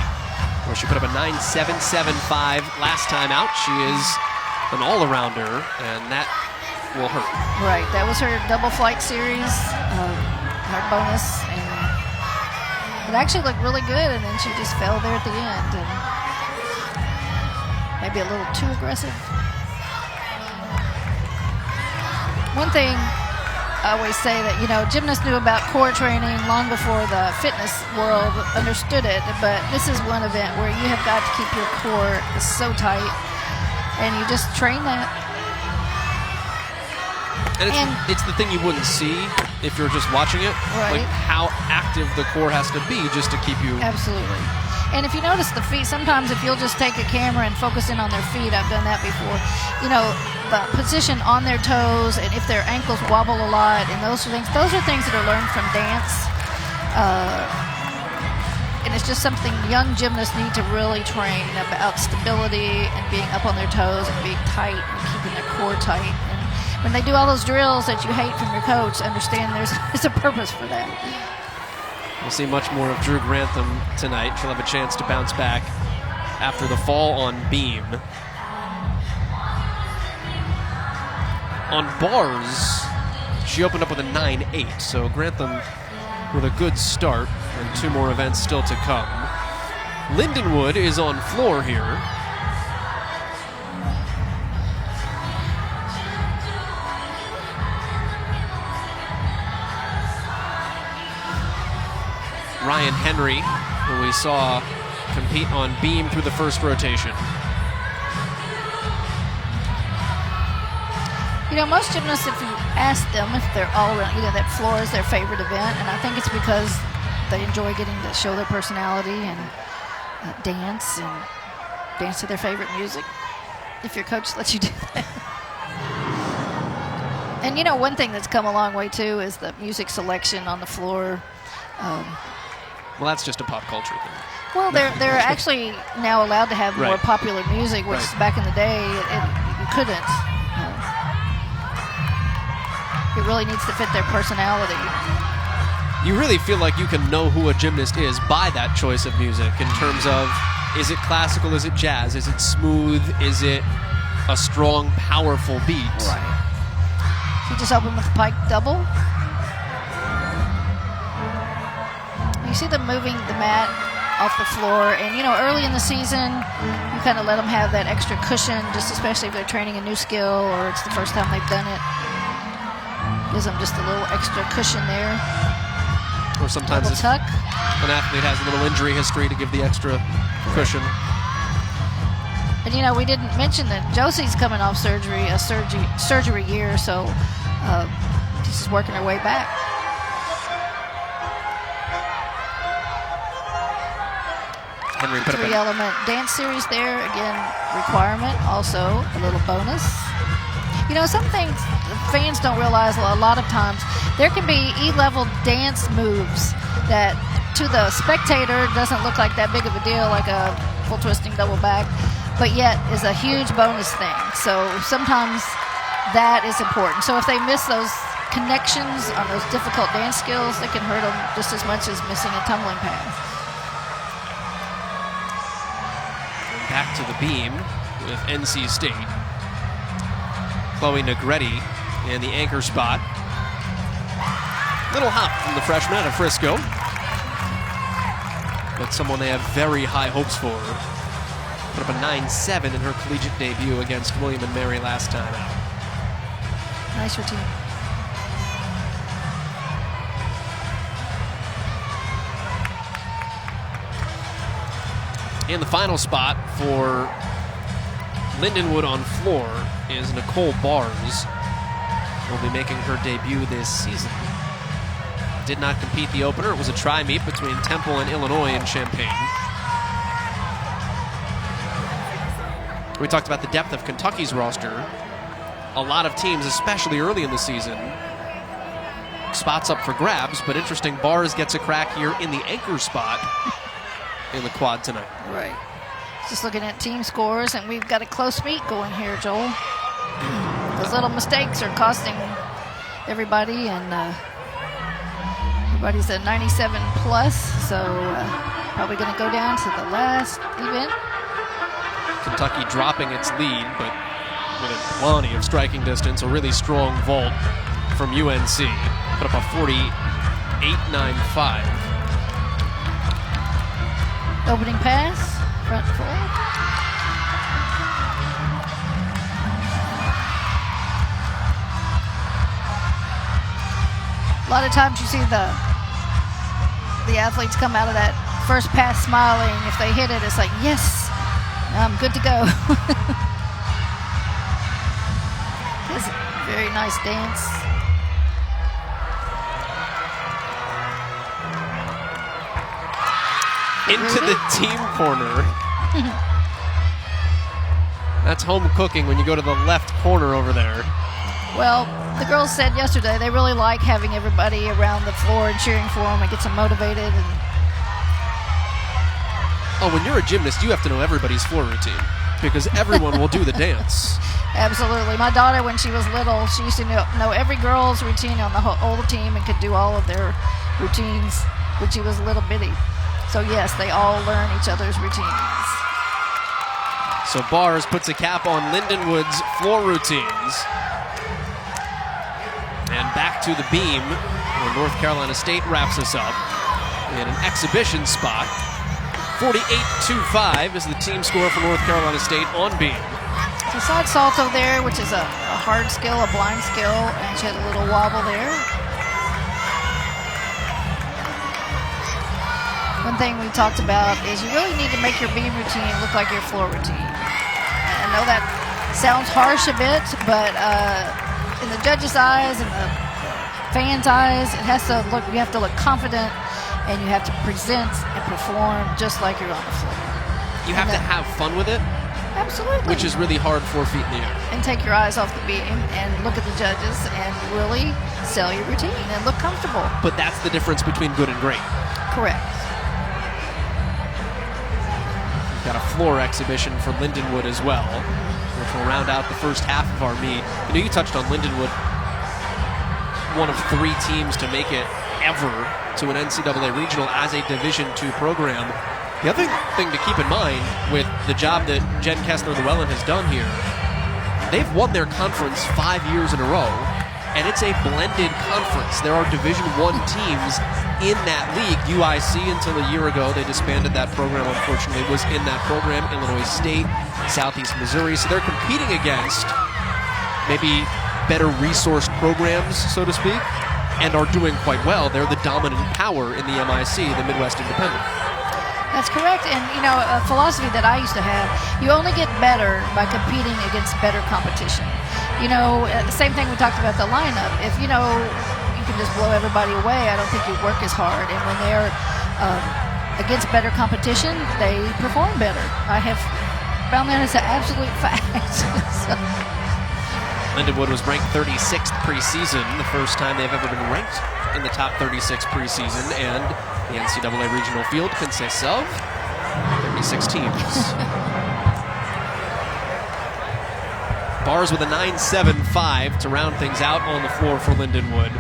where she put up a 9.775 last time out. She is an all-arounder, and that will hurt. Right, that was her double flight series, her bonus, and it actually looked really good, and then she just fell there at the end, and maybe a little too aggressive. One thing I always say that, gymnasts knew about core training long before the fitness world understood it, but this is one event where you have got to keep your core so tight, and you just train that. And it's the thing you wouldn't see if you're just watching it, right. Like how active the core has to be just to keep you. Absolutely. And if you notice the feet, sometimes if you'll just take a camera and focus in on their feet, I've done that before, the position on their toes, and if their ankles wobble a lot, and those are things that are learned from dance. And it's just something young gymnasts need to really train about stability and being up on their toes and being tight and keeping their core tight. And when they do all those drills that you hate from your coach, understand there's a purpose for that. We'll see much more of Drew Grantham tonight. She'll have a chance to bounce back after the fall on beam. On bars, she opened up with a 9.8, so Grantham with a good start, and 2 more events still to come. Lindenwood is on floor here. Ryan Henry, who we saw compete on beam through the first rotation. Most gymnasts, if you ask them if they're all around, that floor is their favorite event, and I think it's because they enjoy getting to show their personality and dance to their favorite music, if your coach lets you do that. And one thing that's come a long way too is the music selection on the floor. Well, that's just a pop culture thing. Well, they're actually now allowed to have more popular music, which back in the day you couldn't. It really needs to fit their personality. You really feel like you can know who a gymnast is by that choice of music in terms of, is it classical, is it jazz, is it smooth, is it a strong, powerful beat? Right. So you just open with the pike double. You see them moving the mat off the floor, and early in the season you kind of let them have that extra cushion, just especially if they're training a new skill or it's the first time they've done it. Gives them just a little extra cushion there. Or sometimes an athlete has a little injury history to give the extra cushion. And we didn't mention that Josie's coming off surgery year, so she's just working her way back. Henry put 3-element dance series there. Again, requirement, also a little bonus. Some things fans don't realize a lot of times. There can be E-level dance moves that to the spectator doesn't look like that big of a deal, like a full twisting double back, but yet is a huge bonus thing. So sometimes that is important. So if they miss those connections on those difficult dance skills, they can hurt them just as much as missing a tumbling pass. Back to the beam with NC State. Chloe Negretti in the anchor spot. Little hop from the freshman out of Frisco. But someone they have very high hopes for. Put up a 9.7 in her collegiate debut against William and Mary last time out. Nice routine. In the final spot for Lindenwood on floor is Nicole Bars. Will be making her debut this season. Did not compete the opener. It was a tri-meet between Temple and Illinois in Champaign. We talked about the depth of Kentucky's roster. A lot of teams, especially early in the season, spots up for grabs, but interesting, Bars gets a crack here in the anchor spot in the quad tonight. Right. Just looking at team scores, and we've got a close meet going here, Joel. Those little mistakes are costing everybody, and everybody's at 97 plus, so probably going to go down to the last event. Kentucky dropping its lead, but with plenty of striking distance. A really strong vault from UNC. Put up a 48.95. Opening pass, front four. lot of times you see the athletes come out of that first pass smiling. If they hit it, it's like, yes, I'm good to go. It's a very nice dance. Into the team corner. That's home cooking when you go to the left corner over there. Well, the girls said yesterday they really like having everybody around the floor and cheering for them. It gets them motivated. And oh, when you're a gymnast, you have to know everybody's floor routine because everyone will do the dance. Absolutely. My daughter, when she was little, she used to know every girl's routine on the whole team and could do all of their routines when she was little bitty. So, yes, they all learn each other's routines. So Bars puts a cap on Lindenwood's floor routines. And back to the beam where North Carolina State wraps us up in an exhibition spot. 48-25 is the team score for North Carolina State on beam. So side salto there, which is a hard skill, a blind skill, and she had a little wobble there. One thing we talked about is you really need to make your beam routine look like your floor routine. I know that sounds harsh a bit, but in the judges' eyes and the fans' eyes, it has to look. You have to look confident, and you have to present and perform just like you're on the floor. You have to have fun with it. Absolutely. Which is really hard 4 feet in the air. And take your eyes off the beam and look at the judges and really sell your routine and look comfortable. But that's the difference between good and great. Correct. We've got a floor exhibition for Lindenwood as well, which will round out the first half of our meet. You know, you touched on Lindenwood, one of 3 teams to make it ever to an NCAA regional as a Division II program. The other thing to keep in mind with the job that Jen Kessler-Llewellyn has done here, they've won their conference 5 years in a row, and it's a blended conference. There are Division I teams in that league. UIC, until a year ago, they disbanded that program, unfortunately, was in that program. Illinois State, Southeast Missouri. So they're competing against maybe better resourced programs, so to speak, and are doing quite well. They're the dominant power in the MIC, the Midwest Independent. That's correct. And, you know, a philosophy that I used to have, you only get better by competing against better competition. You know, the same thing we talked about the lineup. If, you know, you can just blow everybody away, I don't think you work as hard. And when they're against better competition, they perform better. I have found that as an absolute fact. So. Lindenwood was ranked 36th preseason, the first time they've ever been ranked in the top 36 preseason, and the NCAA regional field consists of 36 teams. Bars with a 9.75 to round things out on the floor for Lindenwood.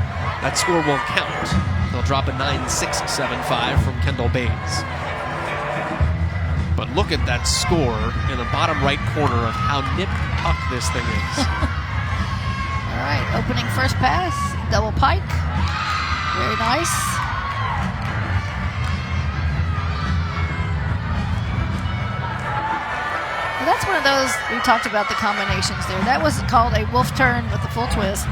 That score won't count. They'll drop a 9.675 from Kendall Baines. But look at that score in the bottom right corner of how nip-tuck this thing is. All right, opening first pass, double pike. Very nice. Well, that's one of those, we talked about the combinations there. That was called a wolf turn with the full twist.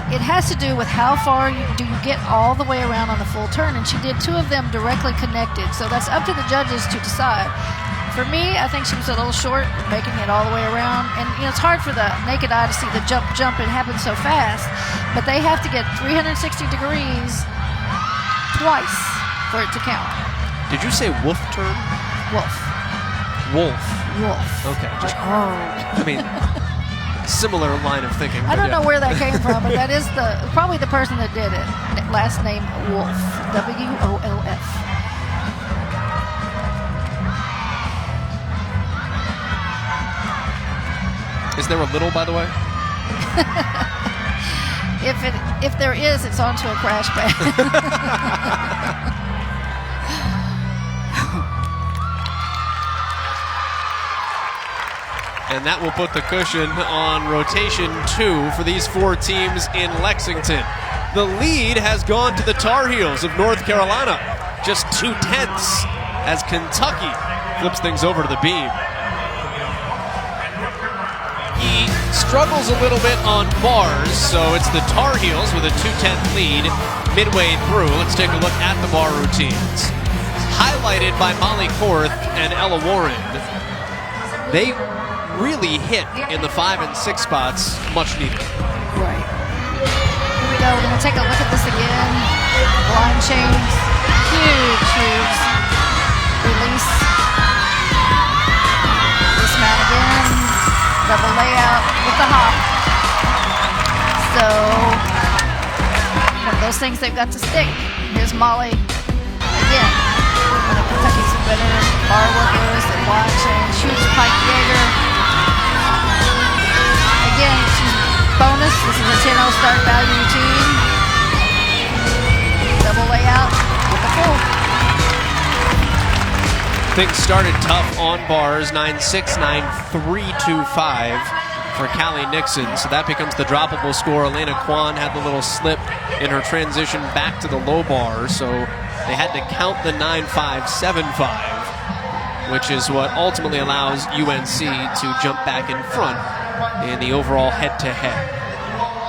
It has to do with how far do you get all the way around on the full turn, and she did 2 of them directly connected. So that's up to the judges to decide. For me, I think she was a little short, making it all the way around. And you know, it's hard for the naked eye to see the jump. It happens so fast. But they have to get 360 degrees twice for it to count. Did you say wolf turn? Wolf. Wolf. Wolf. Okay. Just, oh. I mean, similar line of thinking. I don't know where that came from, but that is probably the person that did it. Last name Wolf. W-O-L-F. Is there a little, by the way? If there is, it's onto a crash pad. And that will put the cushion on rotation 2 for these 4 teams in Lexington. The lead has gone to the Tar Heels of North Carolina. Just 2/10 as Kentucky flips things over to the beam. struggles a little bit on bars, so it's the Tar Heels with a 2:10 lead midway through. Let's take a look at the bar routines. Highlighted by Molly Korth and Ella Warren. They really hit in the 5 and 6 spots, much needed. Right. Here we go. We're going to take a look at this again. Blind chains. Huge release. Dismount again. Double layout with the hop. So, one of those things they've got to stick. Here's Molly again. One of Kentucky's better bar workers and blind chains. Huge pike Jaeger. Again, she's bonus. This is a 10-0 start value routine. Double layout with the full. Things started tough on bars, 9-6, 9-3-2-5 for Callie Nixon. So that becomes the droppable score. Elena Kwan had the little slip in her transition back to the low bar. So they had to count the 9-5-7-5, which is what ultimately allows UNC to jump back in front in the overall head-to-head.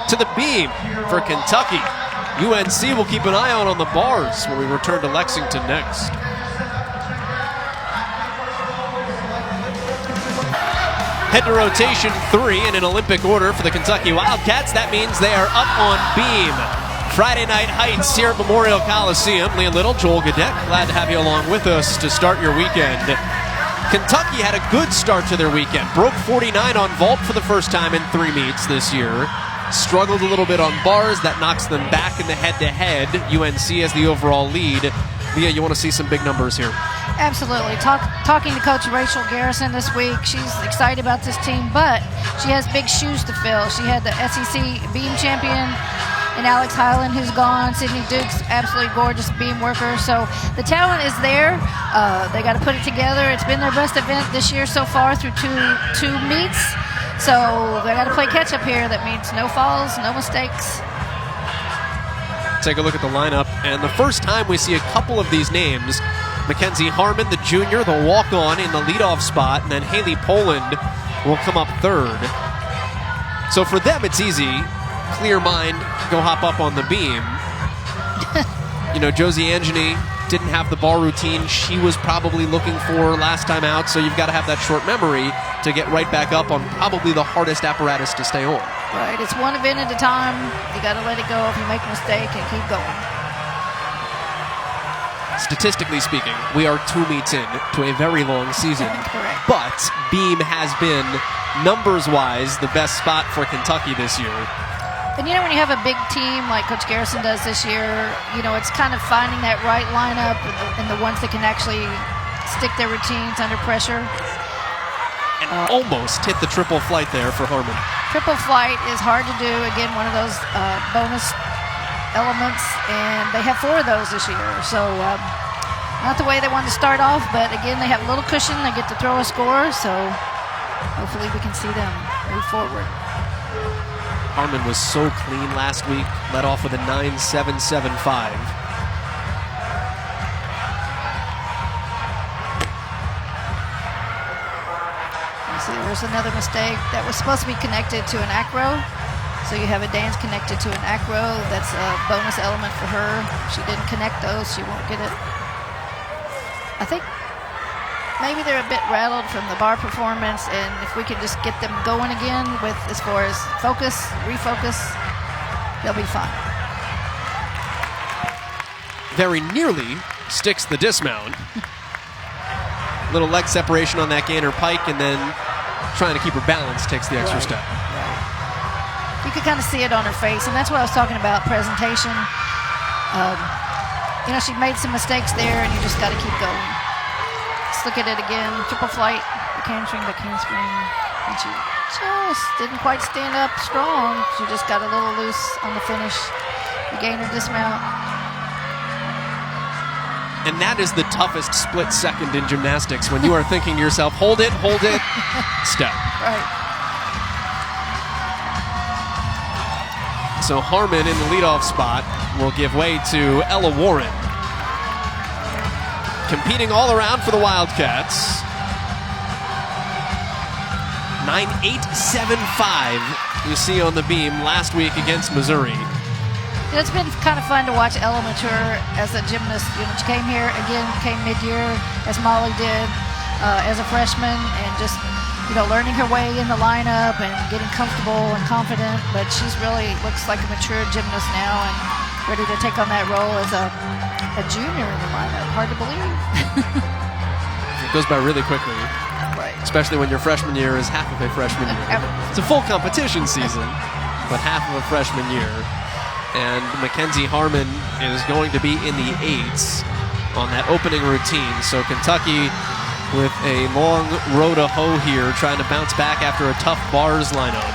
To the beam for Kentucky. UNC will keep an eye on the bars when we return to Lexington next. Head to rotation 3 in an Olympic order for the Kentucky Wildcats. That means they are up on beam. Friday Night Heights here at Memorial Coliseum. Leah Little, Joel Godek, glad to have you along with us to start your weekend. Kentucky had a good start to their weekend. Broke 49 on vault for the first time in 3 meets this year. Struggled a little bit on bars. That knocks them back in the head-to-head. UNC has the overall lead. Leah, you want to see some big numbers here. Absolutely. Talking to Coach Rachel Garrison this week, she's excited about this team, but she has big shoes to fill. She had the SEC beam champion and Alex Highland, who's gone. Sydney Duke's absolutely gorgeous beam worker. So the talent is there. They got to put it together. It's been their best event this year so far through two meets. So they got to play catch up here. That means no falls, no mistakes. Take a look at the lineup, and the first time we see a couple of these names, Mackenzie Harmon, the junior, the walk-on in the leadoff spot, and then Haley Poland will come up third. So for them, it's easy. Clear mind, go hop up on the beam. You know, Josie Angeny didn't have the bar routine she was probably looking for last time out, so you've got to have that short memory to get right back up on probably the hardest apparatus to stay on. Right, it's one event at a time. You got to let it go if you make a mistake and keep going. Statistically speaking, we are 2 meets in to a very long season. Correct. But beam has been, numbers-wise, the best spot for Kentucky this year. And you know, when you have a big team like Coach Garrison does this year, you know, it's kind of finding that right lineup and the ones that can actually stick their routines under pressure. And almost hit the triple flight there for Harmon. Triple flight is hard to do. Again, one of those bonus elements, and they have 4 of those this year. So not the way they wanted to start off, but again, they have a little cushion. They get to throw a score, so hopefully we can see them move forward. Harmon was so clean last week, led off with a 9.775. See, there's another mistake that was supposed to be connected to an acro. So you have a dance connected to an acro. That's a bonus element for her. If she didn't connect those, she won't get it. I think maybe they're a bit rattled from the bar performance, and if we can just get them going again with as far as focus, refocus, they'll be fine. Very nearly sticks the dismount. Little leg separation on that gainer pike, and then trying to keep her balance takes the extra step. Right. You could kind of see it on her face, and that's what I was talking about, presentation. You know, she made some mistakes there, and you just got to keep going. Let's look at it again. Triple flight, back handspring, and she just didn't quite stand up strong. She just got a little loose on the finish. The gainer dismount. And that is the toughest split second in gymnastics, when you are thinking to yourself, hold it, step. Right. So Harmon in the leadoff spot will give way to Ella Warren. Competing all around for the Wildcats. 9.875 you see on the beam last week against Missouri. It's been kind of fun to watch Ella mature as a gymnast. You know, she came here, again, came mid-year, as Molly did, as a freshman, and just, you know, learning her way in the lineup and getting comfortable and confident. But she's really looks like a mature gymnast now and ready to take on that role as a junior in the lineup. Hard to believe. It goes by really quickly. Right. Especially when your freshman year is half of a freshman year. It's a full competition season, but half of a freshman year. And Mackenzie Harmon is going to be in the 8s on that opening routine. So Kentucky with a long row to hoe here, trying to bounce back after a tough bars lineup.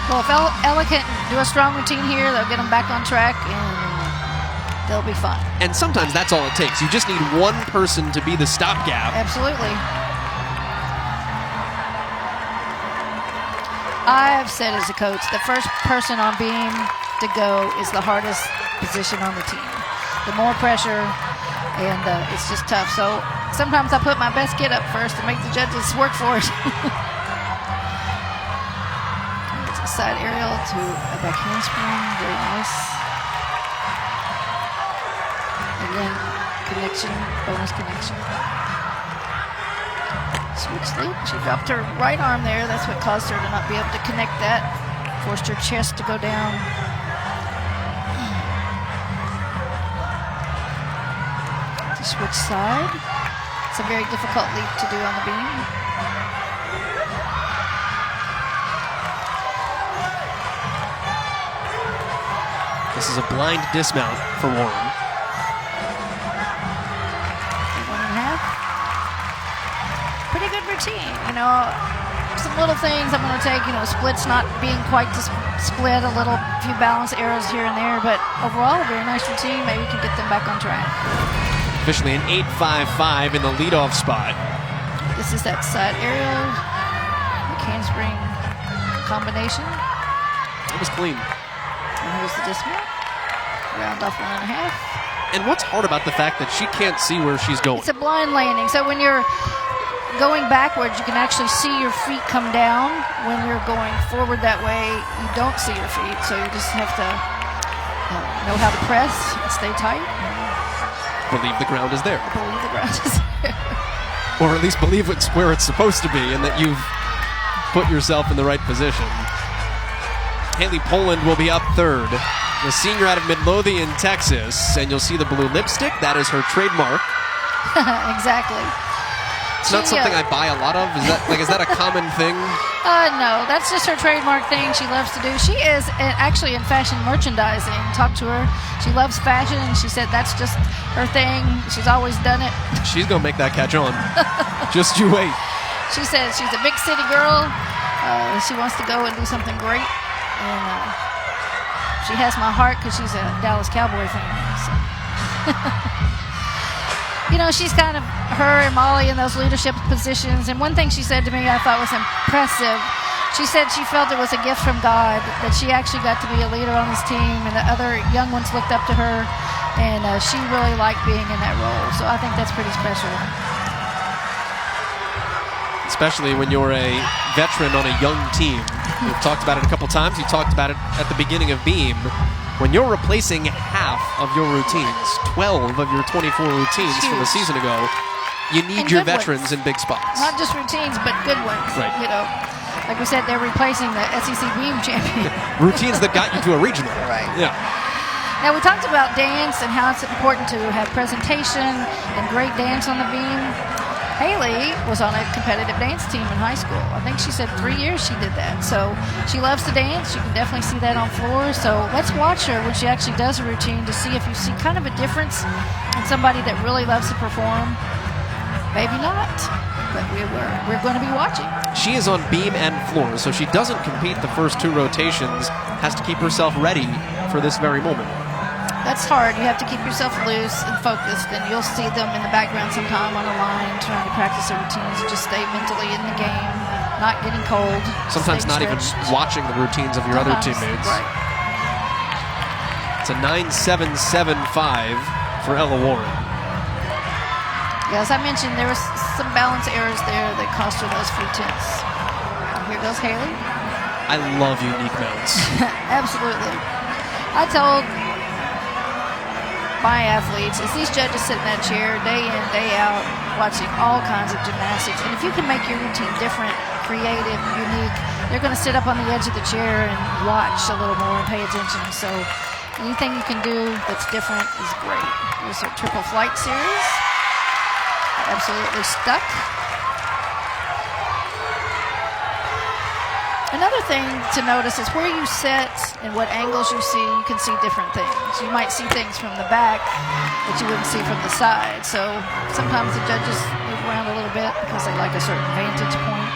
Well, if Ella can do a strong routine here, they'll get them back on track and they'll be fine. And sometimes that's all it takes. You just need one person to be the stopgap. Absolutely. I've said as a coach, the first person on beam to go is the hardest position on the team. The more pressure, and it's just tough. So sometimes I put my best kid up first to make the judges work for it. It's a side aerial to a back handspring, very nice. Again, connection, bonus connection. Switch leap. She dropped her right arm there. That's what caused her to not be able to connect that. Forced her chest to go down. To switch side. It's a very difficult leap to do on the beam. This is a blind dismount for Warren. 1.5. Pretty good routine, you know. Some little things I'm going to take, you know, splits not being quite to split, a little few balance errors here and there, but overall, a very nice routine. Maybe we can get them back on track. Officially an 8.55 in the leadoff spot. This is that side aerial, the handspring combination. That was clean. And here's the dismount. Round off 1.5. And what's hard about the fact that she can't see where she's going? It's a blind landing, so when you're going backwards, you can actually see your feet come down. When you're going forward that way, you don't see your feet, so you just have to know how to press and stay tight. Believe the ground is there. Believe the ground is there. Or at least believe it's where it's supposed to be and that you've put yourself in the right position. Haley Poland will be up third. The senior out of Midlothian, Texas, and you'll see the blue lipstick. That is her trademark. Exactly. It's not something I buy a lot of. Is that a common thing? No, that's just her trademark thing she loves to do. She is actually in fashion merchandising. Talked to her. She loves fashion, and she said that's just her thing. She's always done it. She's going to make that catch on. Just you wait. She says she's a big city girl. She wants to go and do something great. And she has my heart because she's a Dallas Cowboy fan. So. You know, she's kind of her and Molly in those leadership positions. And one thing she said to me I thought was impressive. She said she felt it was a gift from God that she actually got to be a leader on this team, and the other young ones looked up to her, and she really liked being in that role. So I think that's pretty special. Especially when you're a veteran on a young team. We've talked about it a couple times. You talked about it at the beginning of Beam. When you're replacing half of your routines, 12 of your 24 routines from a season ago, you need your veterans in big spots. Not just routines, but good ones. Right. You know, like we said, they're replacing the SEC Beam champion. Routines that got you to a regional. Right. Yeah. Now, we talked about dance and how it's important to have presentation and great dance on the beam. Haley was on a competitive dance team in high school. I think she said 3 years she did that. So she loves to dance. You can definitely see that on floor. So let's watch her when she actually does a routine to see if you see kind of a difference in somebody that really loves to perform. Maybe not, but we're going to be watching. She is on beam and floor, so she doesn't compete the first two rotations, has to keep herself ready for this very moment. That's hard. You have to keep yourself loose and focused, and you'll see them in the background sometime on a line trying to practice their routines, just stay mentally in the game, not getting cold. Sometimes not even watching the routines of your other teammates. Right. It's a 9.775 for Ella Warren. Yeah, as I mentioned, there was some balance errors there that cost her those few tenths. goes Haley. I love unique mounts. Absolutely. I told my athletes, as these judges sit in that chair day in, day out, watching all kinds of gymnastics, and if you can make your routine different, creative, unique, they're going to sit up on the edge of the chair and watch a little more and pay attention. So anything you can do that's different is great. Here's our triple flight series. Absolutely stuck. Another thing to notice is where you sit and what angles you see. You can see different things. You might see things from the back that you wouldn't see from the side. So sometimes the judges move around a little bit because they like a certain vantage point.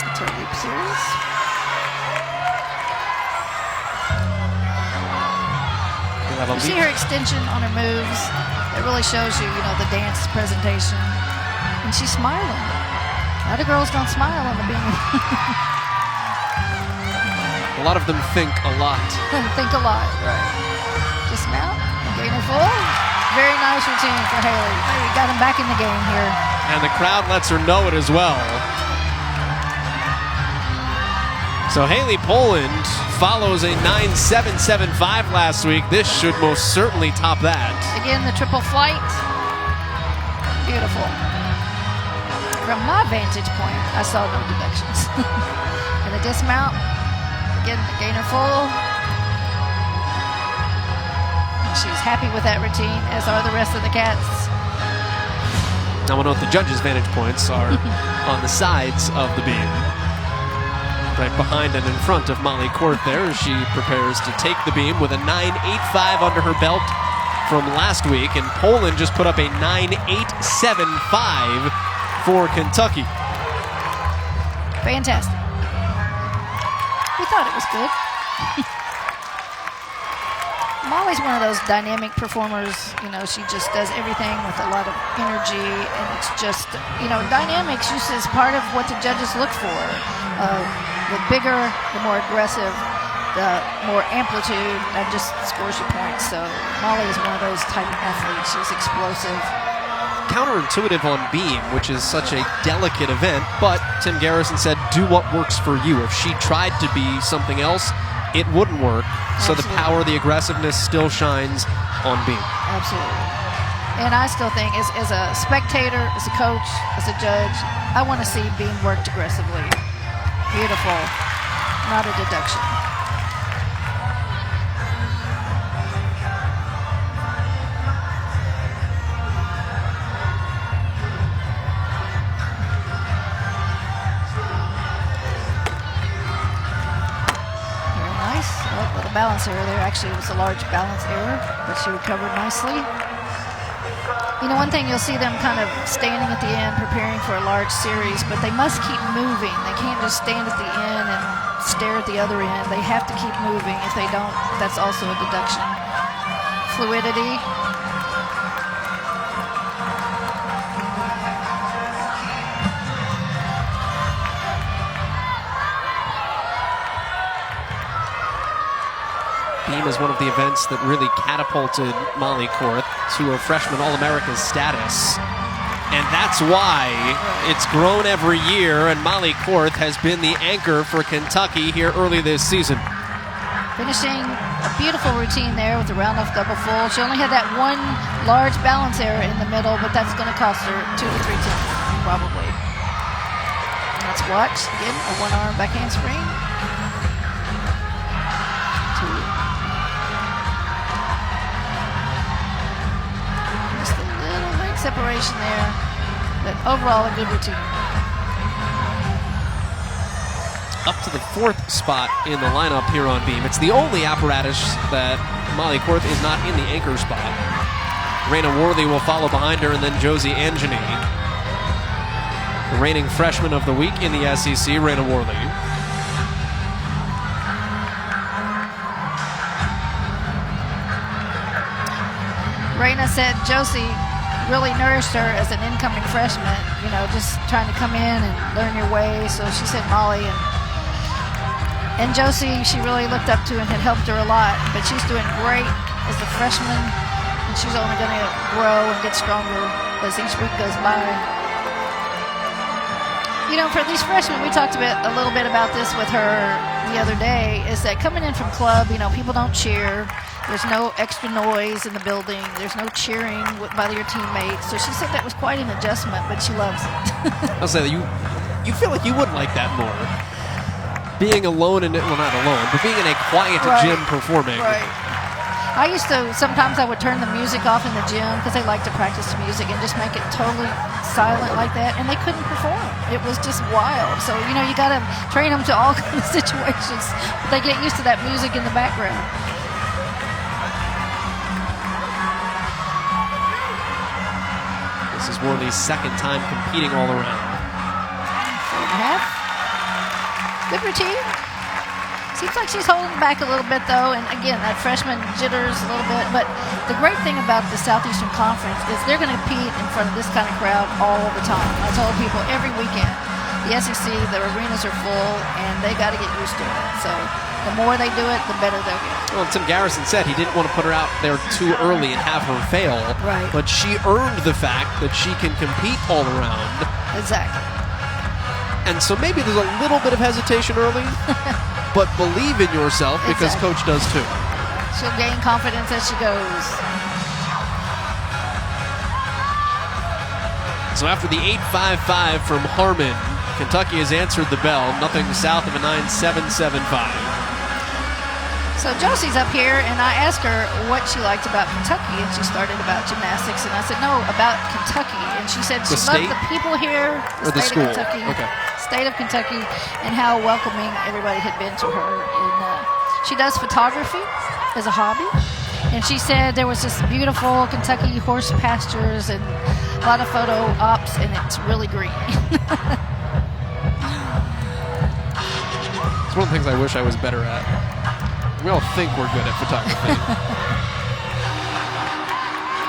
That's our leap series. You see her extension on her moves. It really shows you, the dance presentation. And she's smiling. A lot of girls don't smile on the beam. A lot of them think a lot. Think a lot, right. Dismount, gainer full. Very nice routine for Haley. We got him back in the game here. And the crowd lets her know it as well. So Haley Poland follows a 9.775 last week. This should most certainly top that. Again, the triple flight. Beautiful. From my vantage point, I saw no deductions. And the dismount, again, the gainer full. And she's happy with that routine, as are the rest of the cats. Now we'll note the judges' vantage points are on the sides of the beam. Right behind and in front of Molly Court there as she prepares to take the beam with a 9.85 under her belt from last week. And Poland just put up a 9.875 for Kentucky. Fantastic. We thought it was good. Molly's one of those dynamic performers. She just does everything with a lot of energy, and it's just, dynamics just is part of what the judges look for. The bigger, the more aggressive, the more amplitude, that just scores you points. So Molly is one of those type of athletes. She's explosive. Counterintuitive on beam, which is such a delicate event, but Tim Garrison said, do what works for you. If she tried to be something else, it wouldn't work. So Absolutely. The power, the aggressiveness still shines on beam. Absolutely. And I still think, as a spectator, as a coach, as a judge, I want to see beam worked aggressively. Beautiful. Not a deduction. Balance error there. Actually, it was a large balance error, but she recovered nicely. One thing you'll see them kind of standing at the end, preparing for a large series, but they must keep moving. They can't just stand at the end and stare at the other end. They have to keep moving. If they don't, that's also a deduction. Fluidity. Beam is one of the events that really catapulted Molly Korth to a freshman All-America status. And that's why it's grown every year, and Molly Korth has been the anchor for Kentucky here early this season. Finishing a beautiful routine there with the round-off double full. She only had that one large balance error in the middle, but that's going to cost her 2 to 3 tenths, probably. Let's watch again, a one-arm back handspring. Separation there, but overall a good routine. Up to the 4th spot in the lineup here on beam. It's the only apparatus that Molly Korth is not in the anchor spot. Raina Worley will follow behind her, and then Josie Angeny. The reigning freshman of the week in the SEC, Raina Worley. Raina said Josie really nourished her as an incoming freshman, just trying to come in and learn your way. So she said Molly and Josie, she really looked up to and had helped her a lot, but she's doing great as a freshman, and she's only going to grow and get stronger as each week goes by. You know, for these freshmen, we talked a little bit about this with her the other day, is that coming in from club, you know, people don't cheer. There's no extra noise in the building. There's no cheering by your teammates. So she said that was quite an adjustment, but she loves it. I'll say that you feel like you would like that more. Being alone in it, well, not alone, but being in a quiet gym performing. Right. I used to, sometimes I would turn the music off in the gym because they like to practice music and just make it totally silent like that, and they couldn't perform. It was just wild. So, you know, you got to train them to all kinds of situations, but they get used to that music in the background. This is Worley's second time competing all around. 4.5. Good routine. Seems like she's holding back a little bit, though, and again, that freshman jitters a little bit. But the great thing about the Southeastern Conference is they're going to compete in front of this kind of crowd all the time. I told people every weekend, the SEC, the arenas are full, and they got to get used to it. So the more they do it, the better they'll get. Well, Tim Garrison said he didn't want to put her out there too early and have her fail. Right. But she earned the fact that she can compete all around. Exactly. And so maybe there's a little bit of hesitation early, but believe in yourself because Coach does too. She'll gain confidence as she goes. So after the 8.55 from Harmon, Kentucky has answered the bell, nothing south of a 9.775. So Josie's up here, and I asked her what she liked about Kentucky, and she started about gymnastics, and I said, no, about Kentucky. And she said she loved the people here, the state school. of Kentucky, Okay. State of Kentucky, and how welcoming everybody had been to her. And she does photography as a hobby, and she said there was this beautiful Kentucky horse pastures and a lot of photo ops, and it's really green. It's one of the things I wish I was better at. We all think we're good at photography.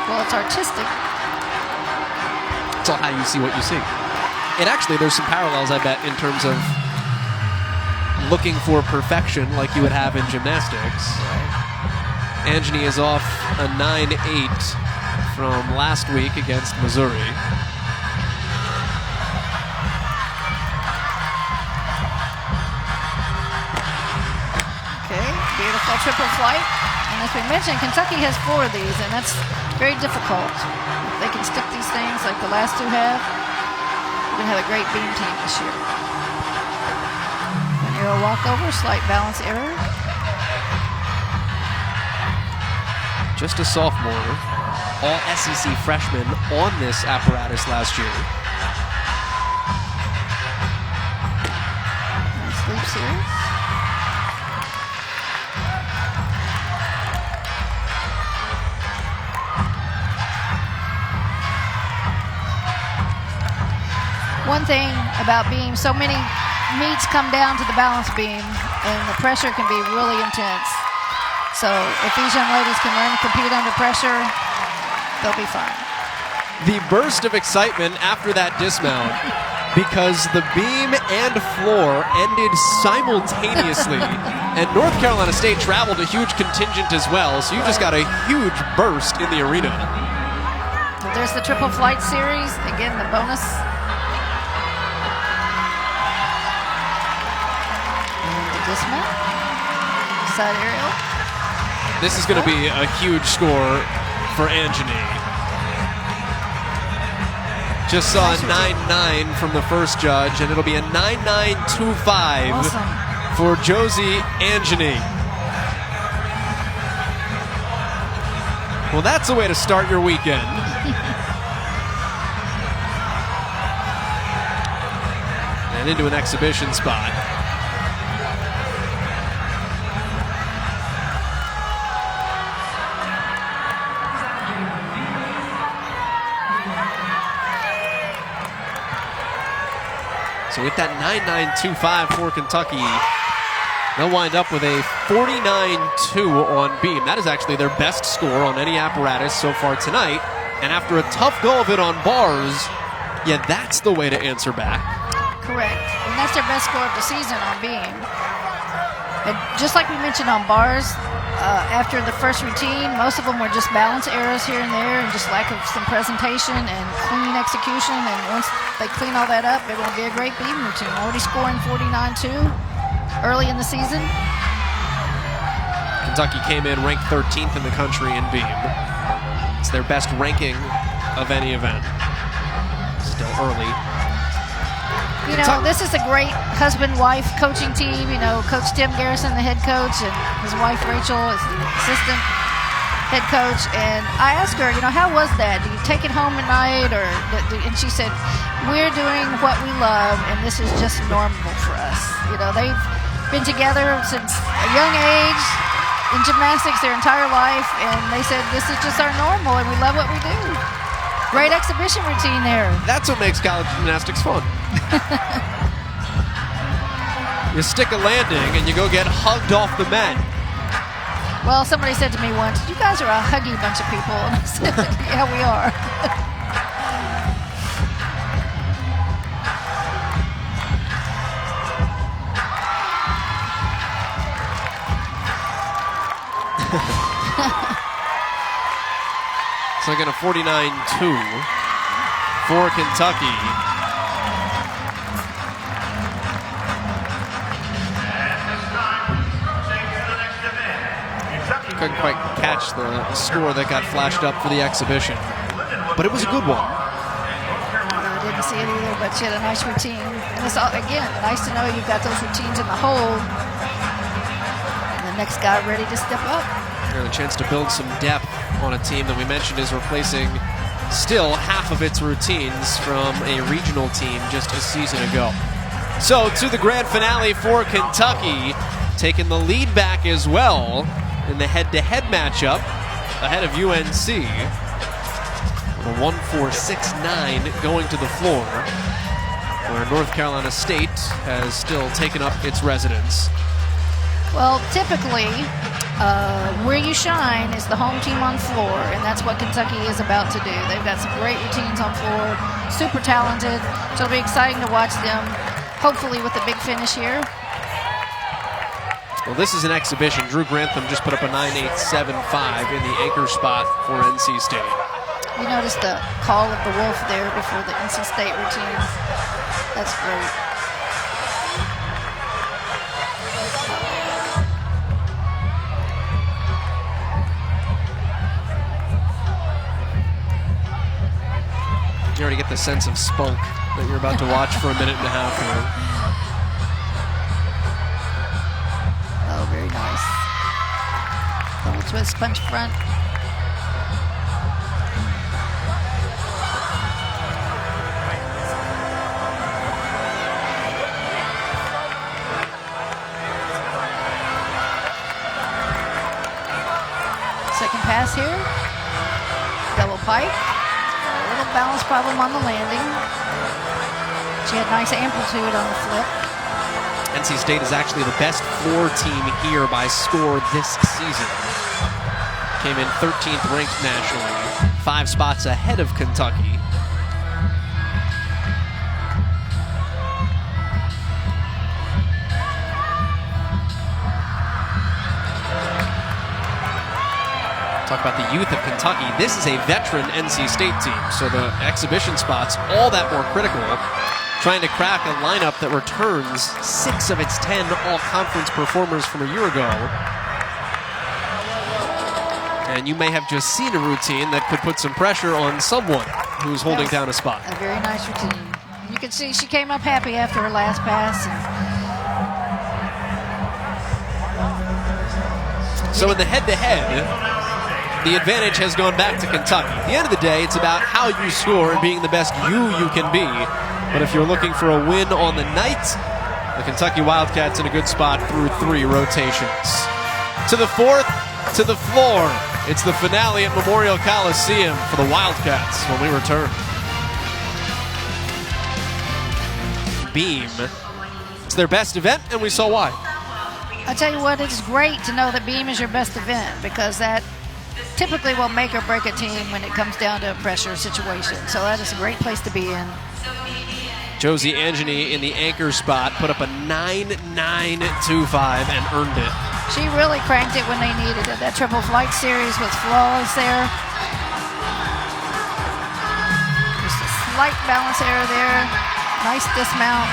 Well, it's artistic. It's all how you see what you see. And actually, there's some parallels, I bet, in terms of looking for perfection like you would have in gymnastics. Angeny is off a 9.8 from last week against Missouri. Beautiful triple flight. And as we mentioned, Kentucky has 4 of these, and that's very difficult. If they can stick these things like the last 2 have, we're going to have a great beam team this year. When you're a walkover, slight balance error. Just a sophomore. All SEC freshman on this apparatus last year. Nice leap series. One thing about beam, so many meets come down to the balance beam, and the pressure can be really intense. So if these young ladies can learn to compete under pressure, they'll be fine. The burst of excitement after that dismount, because the beam and floor ended simultaneously, and North Carolina State traveled a huge contingent as well, so you just got a huge burst in the arena. There's the triple flight series, again the bonus. Dismount, side aerial. This is going to be a huge score for Angeny. Just saw a 9.9 from the first judge, and it'll be a 9.925 for Josie Angeny. Well, that's a way to start your weekend. And into an exhibition spot. So with that 9.925 for Kentucky, they'll wind up with a 49.2 on beam. That is actually their best score on any apparatus so far tonight. And after a tough go of it on bars, yeah, that's the way to answer back. Correct. And that's their best score of the season on beam. And just like we mentioned on bars, after the first routine, most of them were just balance errors here and there and just lack of some presentation and clean execution. And once they clean all that up, they're going to be a great beam routine. Already scoring 49-2 early in the season. Kentucky came in ranked 13th in the country in beam. It's their best ranking of any event. Still early. You know, this is a great husband-wife coaching team. You know, Coach Tim Garrison, the head coach, and his wife Rachel is the assistant head coach. And I asked her, you know, how was that? Do you take it home at night? And she said, we're doing what we love, and this is just normal for us. You know, they've been together since a young age in gymnastics their entire life, and they said, this is just our normal, and we love what we do. Great exhibition routine there. That's what makes college gymnastics fun. You stick a landing and you go get hugged off the mat. Well, somebody said to me once, you guys are a huggy bunch of people. And I said, yeah, we are. So again, a 49-2 for Kentucky. Couldn't quite catch the score that got flashed up for the exhibition, but it was a good one. I didn't see it either, but she had a nice routine. And it's all, again, nice to know you've got those routines in the hole, and the next guy ready to step up. And a chance to build some depth on a team that we mentioned is replacing still half of its routines from a regional team just a season ago. So to the grand finale for Kentucky, taking the lead back as well in the head-to-head matchup ahead of UNC. The 1-4-6-9 going to the floor, where North Carolina State has still taken up its residence. Well, typically, where you shine is the home team on floor, and that's what Kentucky is about to do. They've got some great routines on floor, super talented, so it'll be exciting to watch them, hopefully with a big finish here. Well, this is an exhibition. Drew Grantham just put up a 9.875 in the anchor spot for NC State. You noticed the call of the wolf there before the NC State routine. That's great. You already get the sense of spunk that you're about to watch for a minute and a half here. Oh, very nice. Double twist, punch front. Second pass here. Double pike. A little balance problem on the landing. She had nice amplitude on the flip. NC State is actually the best floor team here by score this season. Came in 13th ranked nationally, 5 spots ahead of Kentucky. Talk about the youth of Kentucky. This is a veteran NC State team, so the exhibition spots all that more critical. Trying to crack a lineup that returns 6 of its 10 all-conference performers from a year ago. And you may have just seen a routine that could put some pressure on someone who's holding down a spot. A very nice routine. You can see she came up happy after her last pass. So in the head-to-head, the advantage has gone back to Kentucky. At the end of the day, it's about how you score and being the best you can be. But if you're looking for a win on the night, the Kentucky Wildcats in a good spot through 3 rotations. To the 4th, to the floor. It's the finale at Memorial Coliseum for the Wildcats when we return. Beam. It's their best event, and we saw why. I tell you what, it's great to know that beam is your best event, because that typically will make or break a team when it comes down to a pressure situation. So that is a great place to be in. Josie Angeny in the anchor spot put up a 9.925 and earned it. She really cranked it when they needed it. That triple flight series was flawless there. Just a slight balance error there. Nice dismount.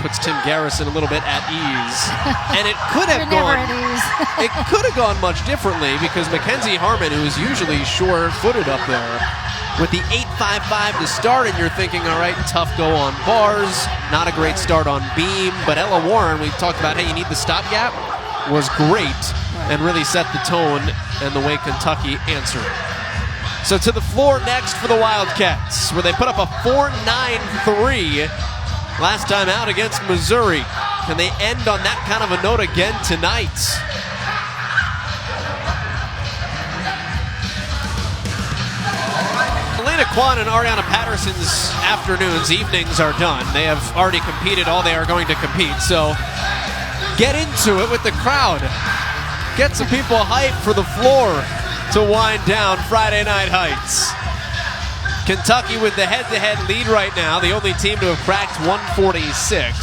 Puts Tim Garrison a little bit at ease. And it could have You're gone never at ease. it could have gone much differently because Mackenzie Harmon, who is usually sure-footed up there, with the 8.55 to start, and you're thinking, all right, tough go on bars, not a great start on beam, but Ella Warren, we've talked about, hey, you need the stopgap, was great and really set the tone and the way Kentucky answered. So to the floor next for the Wildcats, where they put up a 4.93 last time out against Missouri. Can they end on that kind of a note again tonight? Elena Kwan and Ariana Patterson's evenings are done. They have already competed all they are going to compete. So get into it with the crowd. Get some people hyped for the floor to wind down Friday Night Heights. Kentucky with the head-to-head lead right now, the only team to have cracked 146.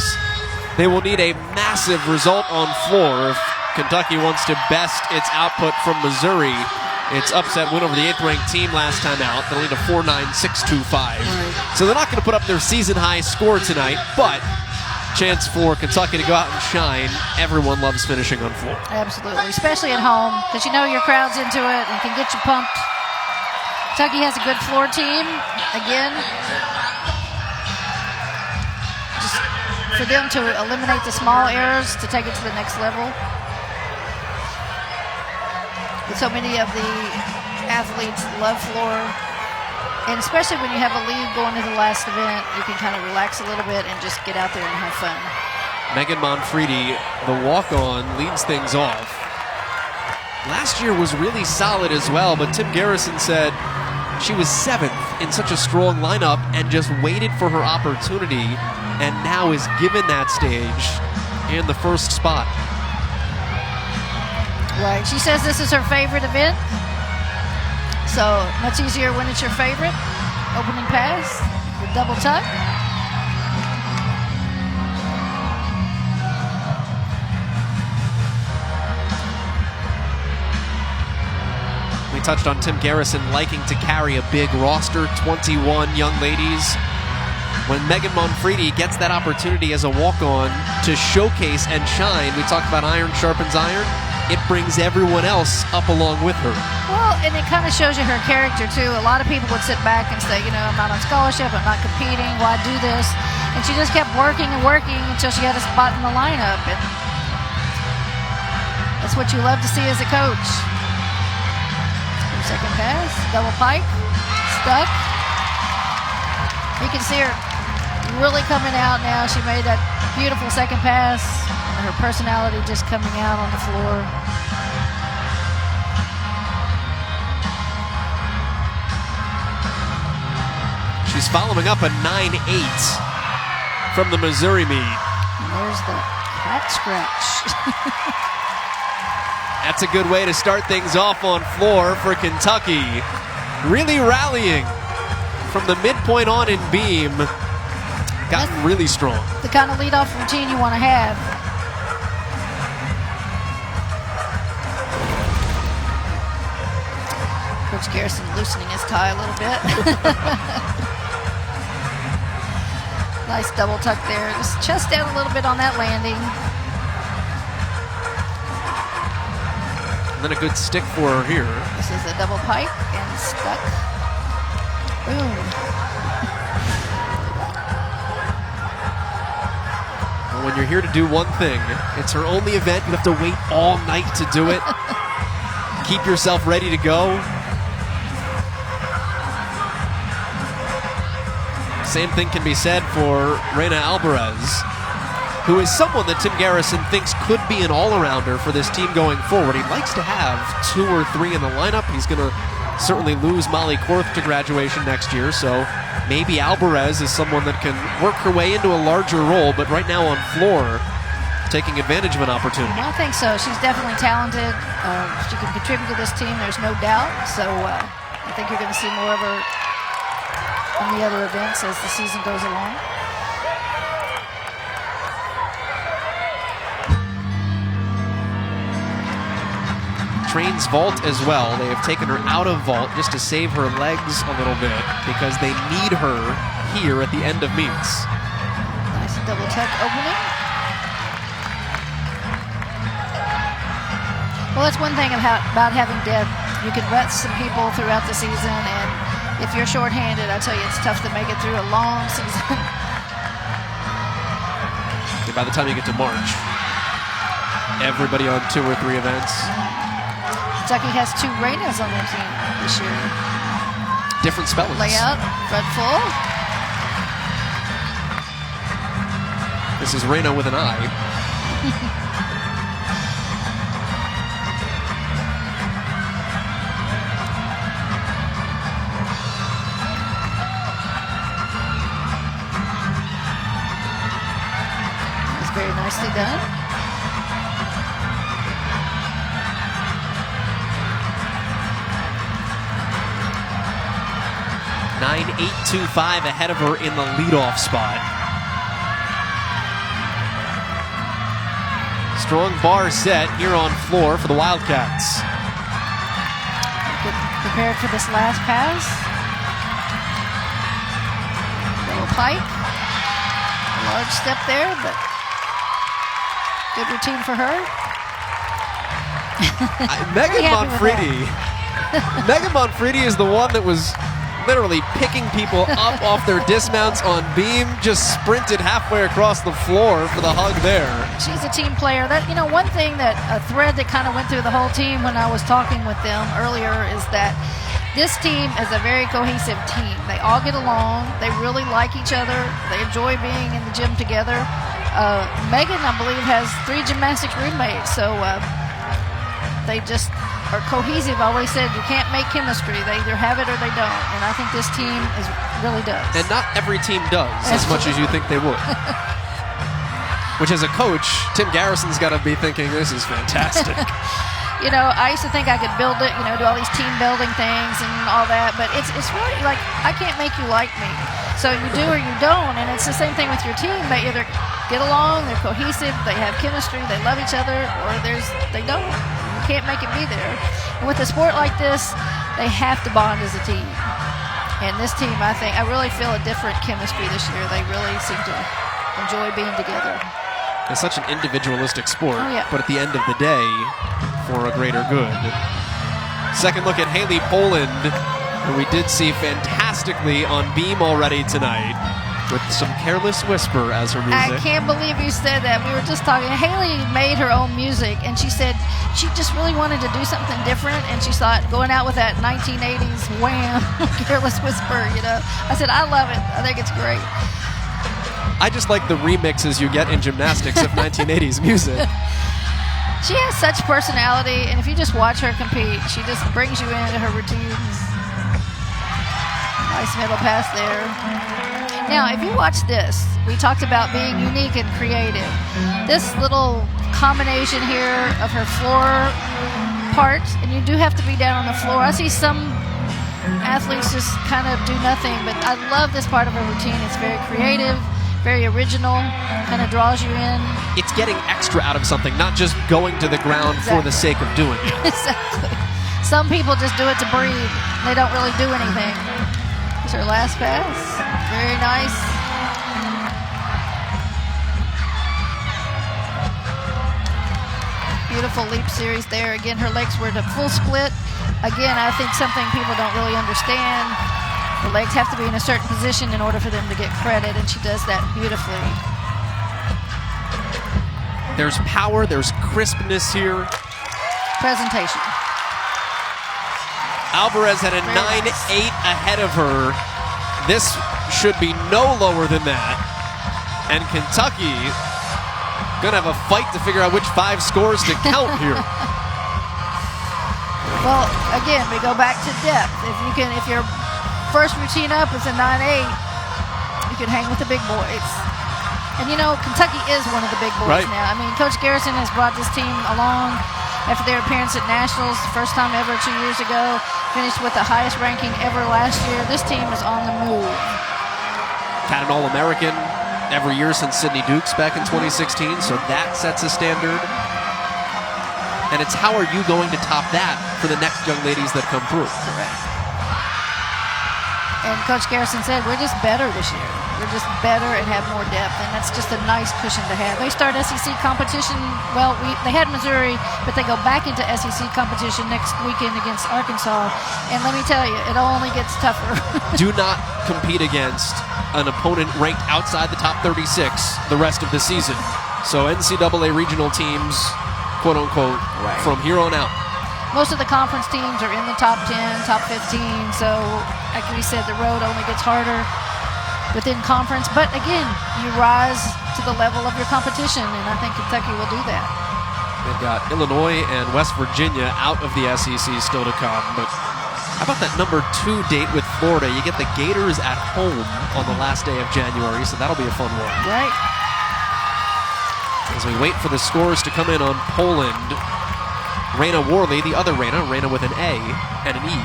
They will need a massive result on floor if Kentucky wants to best its output from Missouri. Its upset win over the 8th-ranked team last time out. They'll need a 4.9625. So they're not going to put up their season-high score tonight, but chance for Kentucky to go out and shine. Everyone loves finishing on floor. Absolutely, especially at home, because you know your crowd's into it and can get you pumped. Kentucky has a good floor team. Again, just for them to eliminate the small errors to take it to the next level. But so many of the athletes love floor, and especially when you have a lead going into the last event, you can kind of relax a little bit and just get out there and have fun. Megan Monfredi, the walk-on, leads things off. Last year was really solid as well, but Tim Garrison said she was 7th in such a strong lineup and just waited for her opportunity, and now is given that stage in the first spot. Right. She says this is her favorite event. So much easier when it's your favorite. Opening pass, the double tuck. We touched on Tim Garrison liking to carry a big roster, 21 young ladies. When Megan Monfredi gets that opportunity as a walk-on to showcase and shine, we talked about iron sharpens iron. It brings everyone else up along with her. Well, and it kind of shows you her character, too. A lot of people would sit back and say, you know, I'm not on scholarship, I'm not competing, why do this? And she just kept working and working until she had a spot in the lineup. And that's what you love to see as a coach. Second pass, double pike, stuck. You can see her really coming out now. She made that beautiful second pass. Her personality just coming out on the floor. She's following up a 9.8 from the Missouri meet. And there's the cat scratch. That's a good way to start things off on floor for Kentucky. Really rallying from the midpoint on in beam. Gotten really strong. The kind of leadoff routine you want to have. Coach Garrison loosening his tie a little bit. Nice double tuck there. Just chest down a little bit on that landing. And then a good stick for her here. This is a double pike and stuck. Boom. Well, when you're here to do one thing, it's her only event. You have to wait all night to do it. Keep yourself ready to go. Same thing can be said for Reina Alvarez, who is someone that Tim Garrison thinks could be an all-arounder for this team going forward. He likes to have 2 or 3 in the lineup. He's going to certainly lose Molly Korth to graduation next year, so maybe Alvarez is someone that can work her way into a larger role, but right now on floor, taking advantage of an opportunity. I think so. She's definitely talented. She can contribute to this team, there's no doubt. So I think you're going to see more of her in the other events as the season goes along. Trains vault as well. They have taken her out of vault just to save her legs a little bit because they need her here at the end of meets. Nice double tuck opening. Well, that's one thing about having depth. You can rest some people throughout the season, and if you're shorthanded, I tell you, it's tough to make it through a long season. And by the time you get to March, everybody on 2 or 3 events. Kentucky has 2 Reynas on their team this year. Different spellings. Layout, front full. This is Reyna with an I. Very nicely done. .9825 ahead of her in the leadoff spot. Strong bar set here on floor for the Wildcats. Get prepared for this last pass. Little pike. A large step there, but good routine for her. Megan Monfredi. Megan Monfredi is the one that was literally picking people up off their dismounts on beam, just sprinted halfway across the floor for the hug there. She's a team player. That, you know, one thing that a thread that kind of went through the whole team when I was talking with them earlier is that this team is a very cohesive team. They all get along. They really like each other. They enjoy being in the gym together. Megan, I believe, has 3 gymnastics roommates, so they just are cohesive. I always said you can't make chemistry. They either have it or they don't, and I think this team really does. And not every team does as much as you think they would. Which, as a coach, Tim Garrison's got to be thinking, this is fantastic. You know, I used to think I could build it, you know, do all these team building things and all that, but it's really like, I can't make you like me. So you do or you don't, and it's the same thing with your team. They either get along, they're cohesive, they have chemistry, they love each other, or they don't. You can't make it be there. And with a sport like this, they have to bond as a team. And this team, I really feel a different chemistry this year. They really seem to enjoy being together. It's such an individualistic sport, Oh, yeah. but at the end of the day, for a greater good. Second look at Haley Poland, who we did see fantastically on beam already tonight, with some Careless Whisper as her music. I can't believe you said that. We were just talking. Haley made her own music, and she said she just really wanted to do something different, and she thought going out with that 1980s Wham! Careless Whisper, you know. I said, I love it. I think it's great. I just like the remixes you get in gymnastics of 1980s music. She has such personality, and if you just watch her compete, she just brings you into her routines. Nice middle pass there. Now, if you watch this, we talked about being unique and creative. This little combination here of her floor part, and you do have to be down on the floor. I see some athletes just kind of do nothing, but I love this part of her routine. It's very creative, very original, kind of draws you in. It's getting extra out of something, not just going to the ground for the sake of doing it. Exactly. Some people just do it to breathe. They don't really do anything. Here's her last pass. Very nice. Beautiful leap series there. Again, her legs were at a full split. Again, I think something people don't really understand. The legs have to be in a certain position in order for them to get credit, and she does that beautifully. There's power, there's crispness here. Presentation. Alvarez had a 9-8 ahead of her. This should be no lower than that. And Kentucky gonna have a fight to figure out which 5 scores to count here. Well, again, we go back to depth. If your first routine up is a 9-8, you can hang with the big boys. And you know, Kentucky is one of the big boys right now. I mean, Coach Garrison has brought this team along. after their appearance at Nationals, first time ever 2 years ago, finished with the highest ranking ever last year. This team is on the move. Had an All-American every year since Sidney Dukes back in 2016, so that sets a standard. And it's how are you going to top that for the next young ladies that come through? Correct. And Coach Garrison said, we're just better this year. We're just better and have more depth, and that's just a nice cushion to have. They start SEC competition. Well, they had Missouri, but they go back into SEC competition next weekend against Arkansas. And let me tell you, it only gets tougher. Do not compete against an opponent ranked outside the top 36 the rest of the season. So NCAA regional teams, quote unquote, right, from here on out. Most of the conference teams are in the top 10, top 15. So, like we said, the road only gets harder within conference. But again, you rise to the level of your competition, and I think Kentucky will do that. They've got Illinois and West Virginia out of the SEC still to come. But how about that number 2 date with Florida? You get the Gators at home on the last day of January, so that'll be a fun one. Right. As we wait for the scores to come in on Poland, Raina Worley, the other Raina with an A and an E.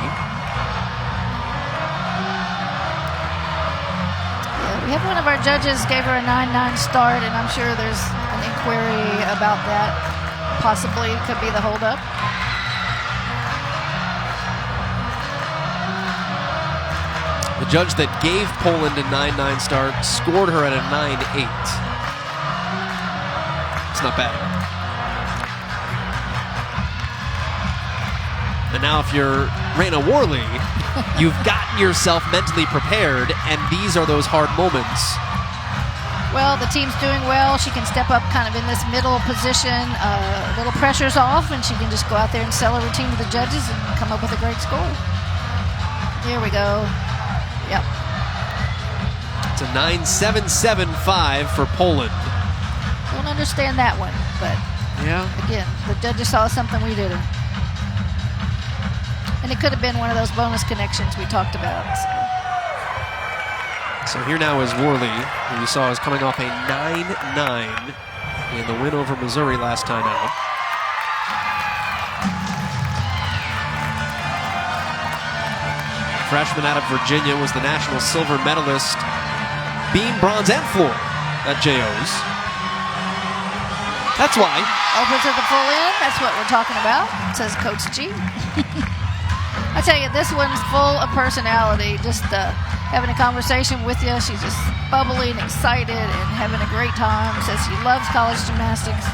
Yeah, we have one of our judges gave her a 9-9 start, and I'm sure there's an inquiry about that. Possibly could be the holdup. The judge that gave Poland a 9-9 start scored her at a 9-8. It's not bad. And now if you're Raina Worley, you've gotten yourself mentally prepared, and these are those hard moments. Well, the team's doing well. She can step up kind of in this middle position. A little pressure's off, and she can just go out there and sell a routine to the judges and come up with a great score. Here we go. Yep. It's a 9-7-7-5 for Poland. Don't understand that one, but yeah, again, the judges saw something we didn't. And it could have been one of those bonus connections we talked about. So here now is Worley, who you saw is coming off a 9-9 in the win over Missouri last time out. Freshman out of Virginia, was the national silver medalist, beam, bronze, and floor at JO's. That's why. Open to the full end. That's what we're talking about, says Coach G. I tell you, this one's full of personality. Just having a conversation with you. She's just bubbly and excited and having a great time. Says she loves college gymnastics.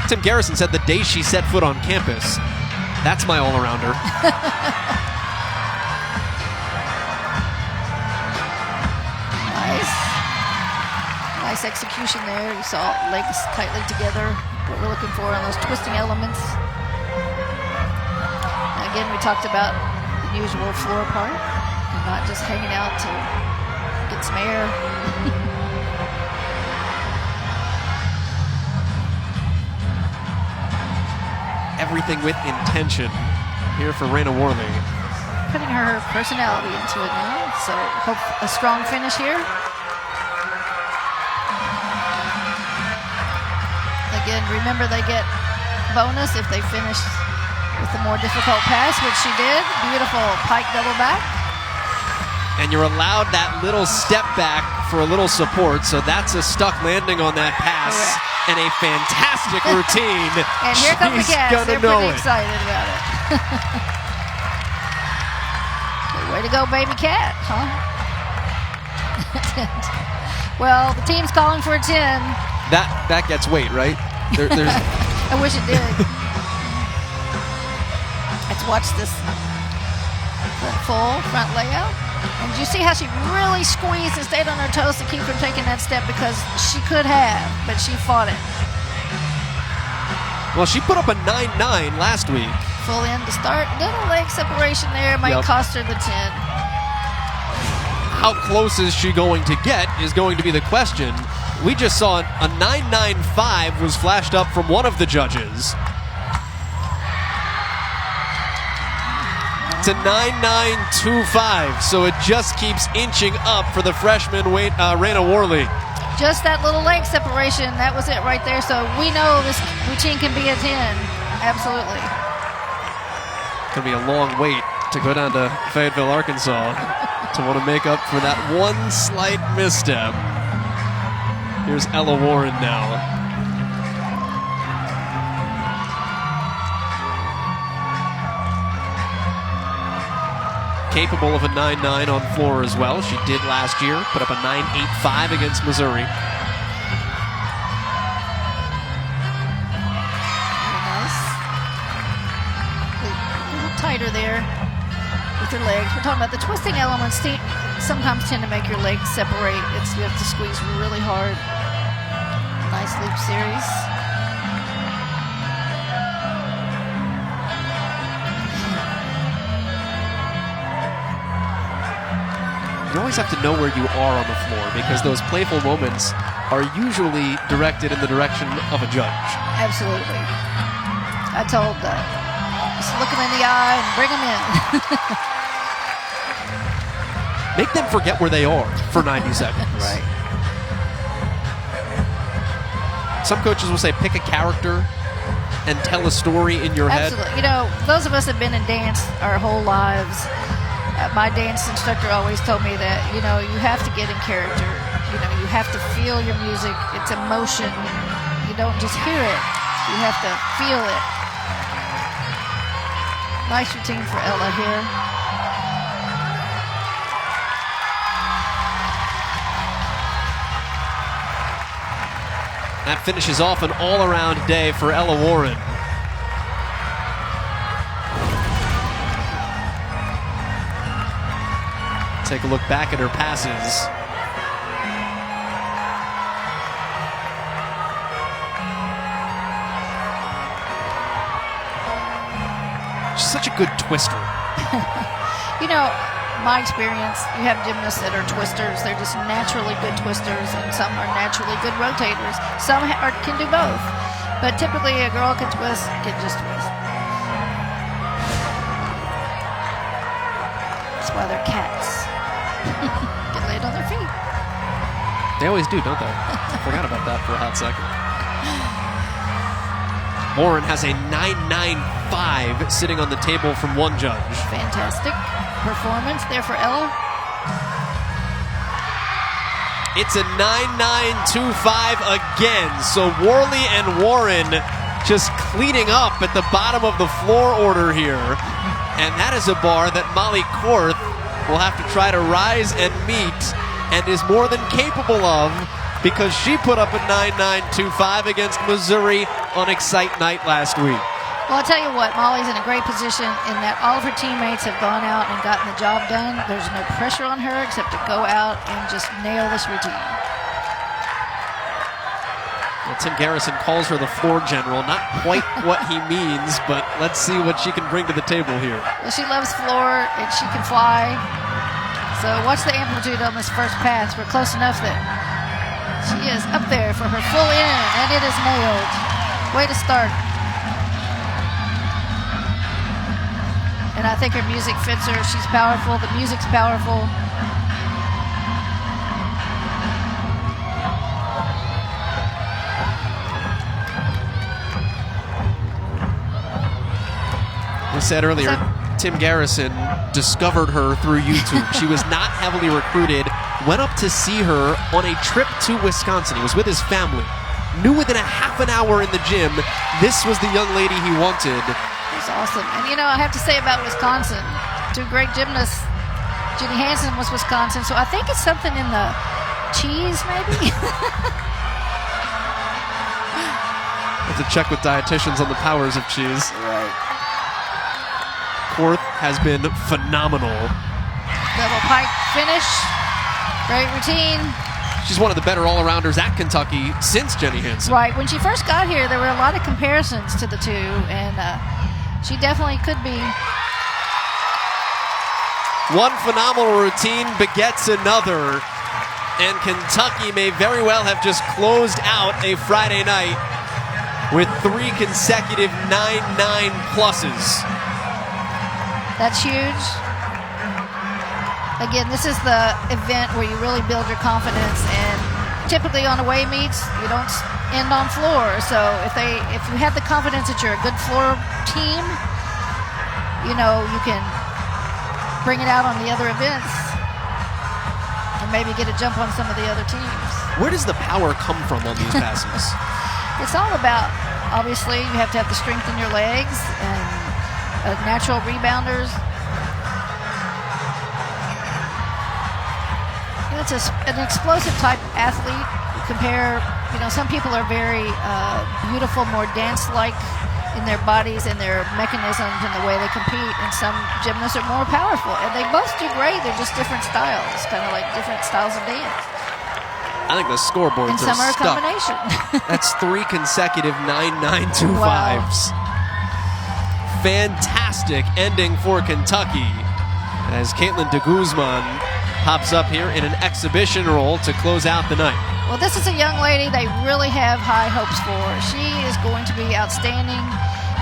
Tim Garrison said the day she set foot on campus, that's my all-arounder. Nice execution there. You saw legs tightly together. What we're looking for on those twisting elements. Again, we talked about the usual floor part and not just hanging out to get some air. Everything with intention here for Raina Worley. Putting her personality into it now. So hope a strong finish here. Again, remember they get bonus if they finish with the more difficult pass, which she did. Beautiful pike double back. And you're allowed that little step back for a little support, so that's a stuck landing on that pass. Correct. And a fantastic routine. And here come the cats. They're pretty excited about it. Way to go, baby cat, huh? Well, the team's calling for a 10. That gets weight, right? There's I wish it did. Let's watch this full front layout. And you see how she really squeezed and stayed on her toes to keep from taking that step, because she could have, but she fought it. Well, she put up a 9-9 last week. Full in to start. Little leg separation there might cost her the 10. How close is she going to get is going to be the question. We just saw a 9.95 was flashed up from one of the judges. It's a 9.925, so it just keeps inching up for the freshman Raina Worley. just that little leg separation, that was it right there. So we know this routine can be a 10. Absolutely. Going to be a long wait to go down to Fayetteville, Arkansas to want to make up for that one slight misstep. Here's Ella Warren now. Capable of a 9.9 on floor as well. She did last year, put up a 9.85 against Missouri. Very nice. A little tighter there with her legs. We're talking about the twisting elements sometimes tend to make your legs separate. You have to squeeze really hard. Nice loop series. You always have to know where you are on the floor because those playful moments are usually directed in the direction of a judge. Absolutely. I told just look them in the eye and bring them in. Make them forget where they are for 90 seconds. Right. Some coaches will say pick a character and tell a story in your head. Absolutely. You know, those of us that have been in dance our whole lives, my dance instructor always told me that, you know, you have to get in character. You know, you have to feel your music. It's emotion. You don't just hear it. You have to feel it. Nice routine for Ella here. That finishes off an all-around day for Ella Warren. Take a look back at her passes. She's such a good twister. You know, my experience, you have gymnasts that are twisters. They're just naturally good twisters, and some are naturally good rotators. Some can do both. But typically a girl can just twist. That's why they're cats. Get laid on their feet. They always do, don't they? Forgot about that for a hot second. Warren has a 9.95 sitting on the table from one judge. Fantastic performance there for Ella. It's a 9.925 again. So Worley and Warren just cleaning up at the bottom of the floor order here. And that is a bar that Molly Korth will have to try to rise and meet, and is more than capable of, because she put up a 9.925 against Missouri on Excite Night last week. Well, I'll tell you what, Molly's in a great position in that all of her teammates have gone out and gotten the job done. There's no pressure on her except to go out and just nail this routine. Well, Tim Garrison calls her the floor general. Not quite what he means, but let's see what she can bring to the table here. Well, she loves floor and she can fly. So watch the amplitude on this first pass. We're close enough that she is up there for her full in, and it is nailed. Way to start. And I think her music fits her. She's powerful. The music's powerful. We said earlier, Tim Garrison discovered her through YouTube. She was not heavily recruited. Went up to see her on a trip to Wisconsin. He was with his family. Knew within a half an hour in the gym, this was the young lady he wanted. It's awesome. And you know, I have to say about Wisconsin, two great gymnasts. Jenny Hansen was Wisconsin, so I think it's something in the cheese, maybe? Have to check with dietitians on the powers of cheese. Right. Korth has been phenomenal. Double pike finish. Great routine. She's one of the better all-arounders at Kentucky since Jenny Hansen. Right. When she first got here, there were a lot of comparisons to the two, and she definitely could be. One phenomenal routine begets another, and Kentucky may very well have just closed out a Friday night with 3 consecutive 9.9 pluses. That's huge. Again, this is the event where you really build your confidence, and typically on away meets, you don't end on floor. So if you have the confidence that you're a good floor team, you can bring it out on the other events and maybe get a jump on some of the other teams. Where does the power come from on these passes? It's all about, obviously, you have to have the strength in your legs and natural rebounders. It's an explosive type athlete. You compare, some people are very beautiful, more dance-like in their bodies and their mechanisms and the way they compete, and some gymnasts are more powerful. And they both do great. They're just different styles, kind of like different styles of dance. I think the scoreboards and some are a stuck. combination. That's 3 consecutive 9.925s. Wow. Fantastic ending for Kentucky as Caitlin de Guzman pops up here in an exhibition role to close out the night. Well, this is a young lady they really have high hopes for. She is going to be outstanding.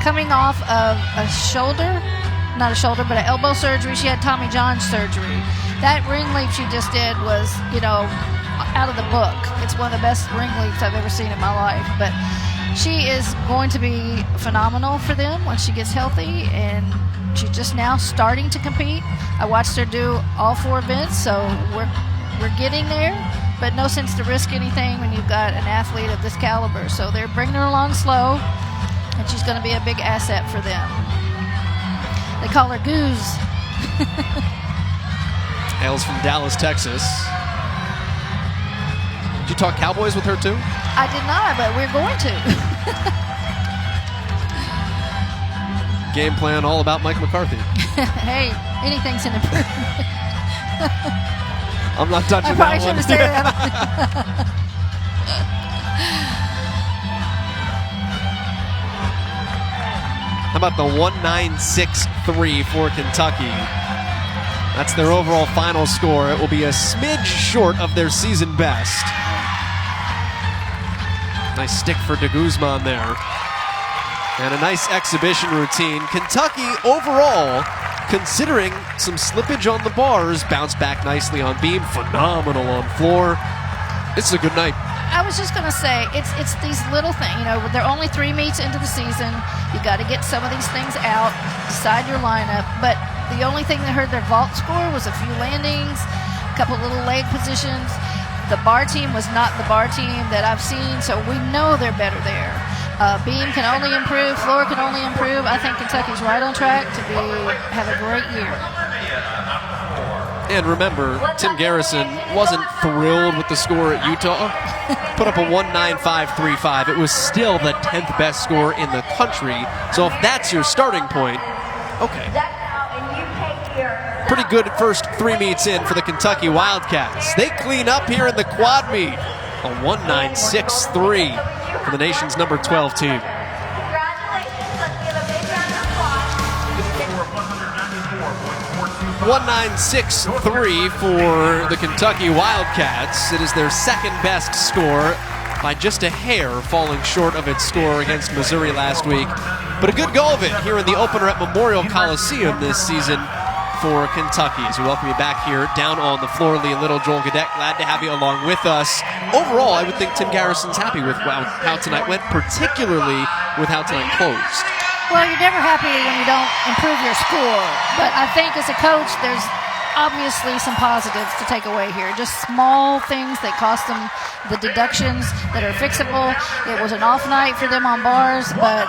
Coming off of an elbow surgery. She had Tommy John surgery. That ring leap she just did was, out of the book. It's one of the best ring leaps I've ever seen in my life. But she is going to be phenomenal for them once she gets healthy, and she's just now starting to compete. I watched her do all 4 events, so we're getting there, but no sense to risk anything when you've got an athlete of this caliber. So they're bringing her along slow, and she's going to be a big asset for them. They call her Goose. Hails from Dallas, Texas. Did you talk Cowboys with her too? I did not, but we're going to. Game plan all about Mike McCarthy. Hey, anything's an improvement. I'm not touching I probably that one. shouldn't say that. How about the 1963 for Kentucky? That's their overall final score. It will be a smidge short of their season best. Nice stick for de Guzman there. And a nice exhibition routine. Kentucky overall, considering some slippage on the bars, bounced back nicely on beam, phenomenal on floor. This is a good night. I was just going to say, it's these little things. They're only 3 meets into the season. You got to get some of these things out, decide your lineup. But the only thing that hurt their vault score was a few landings, a couple little leg positions. The bar team was not the bar team that I've seen, so we know they're better there. Beam can only improve, floor can only improve. I think Kentucky's right on track to have a great year. And remember, Tim Garrison wasn't thrilled with the score at Utah. Put up a 1.9535. It was still the 10th best score in the country. So if that's your starting point, okay. Pretty good first 3 meets in for the Kentucky Wildcats. They clean up here in the quad meet. A 1.963 for the nation's number 12 team. 1.963 for the Kentucky Wildcats. It is their second best score by just a hair, falling short of its score against Missouri last week. But a good go of it here in the opener at Memorial Coliseum this season for Kentucky. As we welcome you back here down on the floor, Leah Little, Joel Gadet, glad to have you along with us. Overall, I would think Tim Garrison's happy with how tonight went, particularly with how tonight closed. Well, you're never happy when you don't improve your score. But I think as a coach, there's obviously some positives to take away here. Just small things that cost them the deductions that are fixable. It was an off night for them on bars, but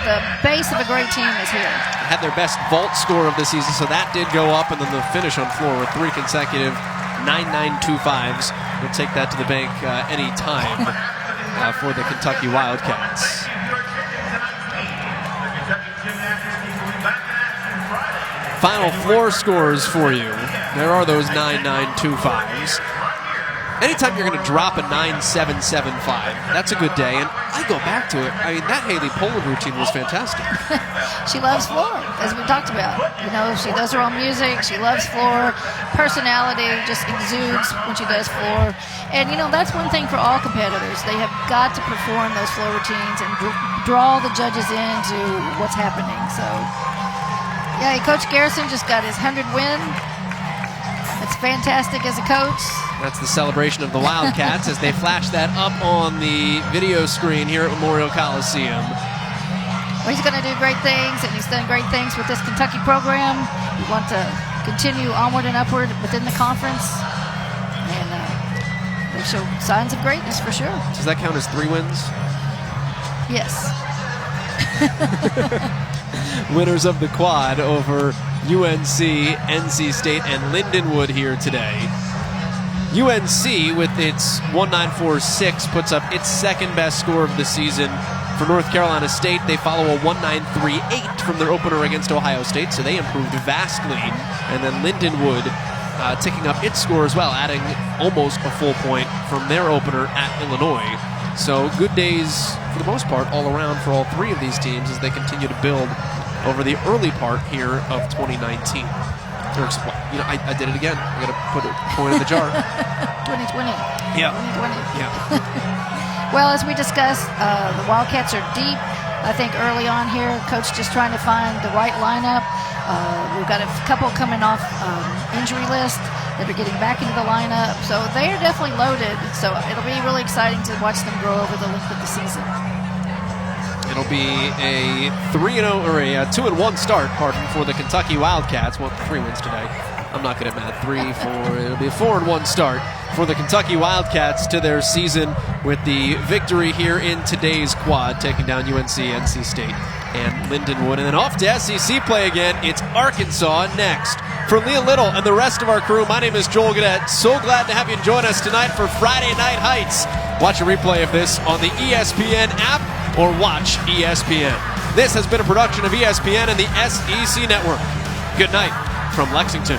the base of a great team is here. Had their best vault score of the season, so that did go up, and then the finish on floor with 3 consecutive 9.925s. We'll take that to the bank any time for the Kentucky Wildcats. Final floor scores for you. There are those 9.925s. Anytime you're going to drop a 9.775, that's a good day. And I go back to it. I mean, that Haley Poland routine was fantastic. She loves floor, as we talked about. She does her own music. She loves floor. Personality just exudes when she does floor. And, that's one thing for all competitors. They have got to perform those floor routines and draw the judges into what's happening. So, yeah, Coach Garrison just got his 100th win. It's fantastic as a coach. That's the celebration of the Wildcats as they flash that up on the video screen here at Memorial Coliseum. Well, he's going to do great things, and he's done great things with this Kentucky program. We want to continue onward and upward within the conference, and they show signs of greatness for sure. Does that count as 3 wins? Yes. Winners of the quad over UNC, NC State, and Lindenwood here today. UNC, with its 1.946, puts up its second best score of the season. For North Carolina State, they follow a 1.938 from their opener against Ohio State, so they improved vastly. And then Lindenwood ticking up its score as well, adding almost a full point from their opener at Illinois. So good days, for the most part, all around for all 3 of these teams as they continue to build over the early part here of 2019. I did it again. I got to put a point in the jar. 2020. Yeah. 2020. Yeah. Well, as we discussed, the Wildcats are deep. I think early on here, Coach just trying to find the right lineup. We've got a couple coming off injury list that are getting back into the lineup. So they are definitely loaded. So it'll be really exciting to watch them grow over the length of the season. It'll be a 3-0 or a 2-1 start, for the Kentucky Wildcats. Well, 3 wins today. I'm not good at math. 3, 4. It'll be a 4-1 start for the Kentucky Wildcats to their season with the victory here in today's quad, taking down UNC, NC State, and Lindenwood. And then off to SEC play again. It's Arkansas next. For Leah Little and the rest of our crew, my name is Joel Gadet. So glad to have you join us tonight for Friday Night Heights. Watch a replay of this on the ESPN app or watch ESPN. This has been a production of ESPN and the SEC Network. Good night from Lexington.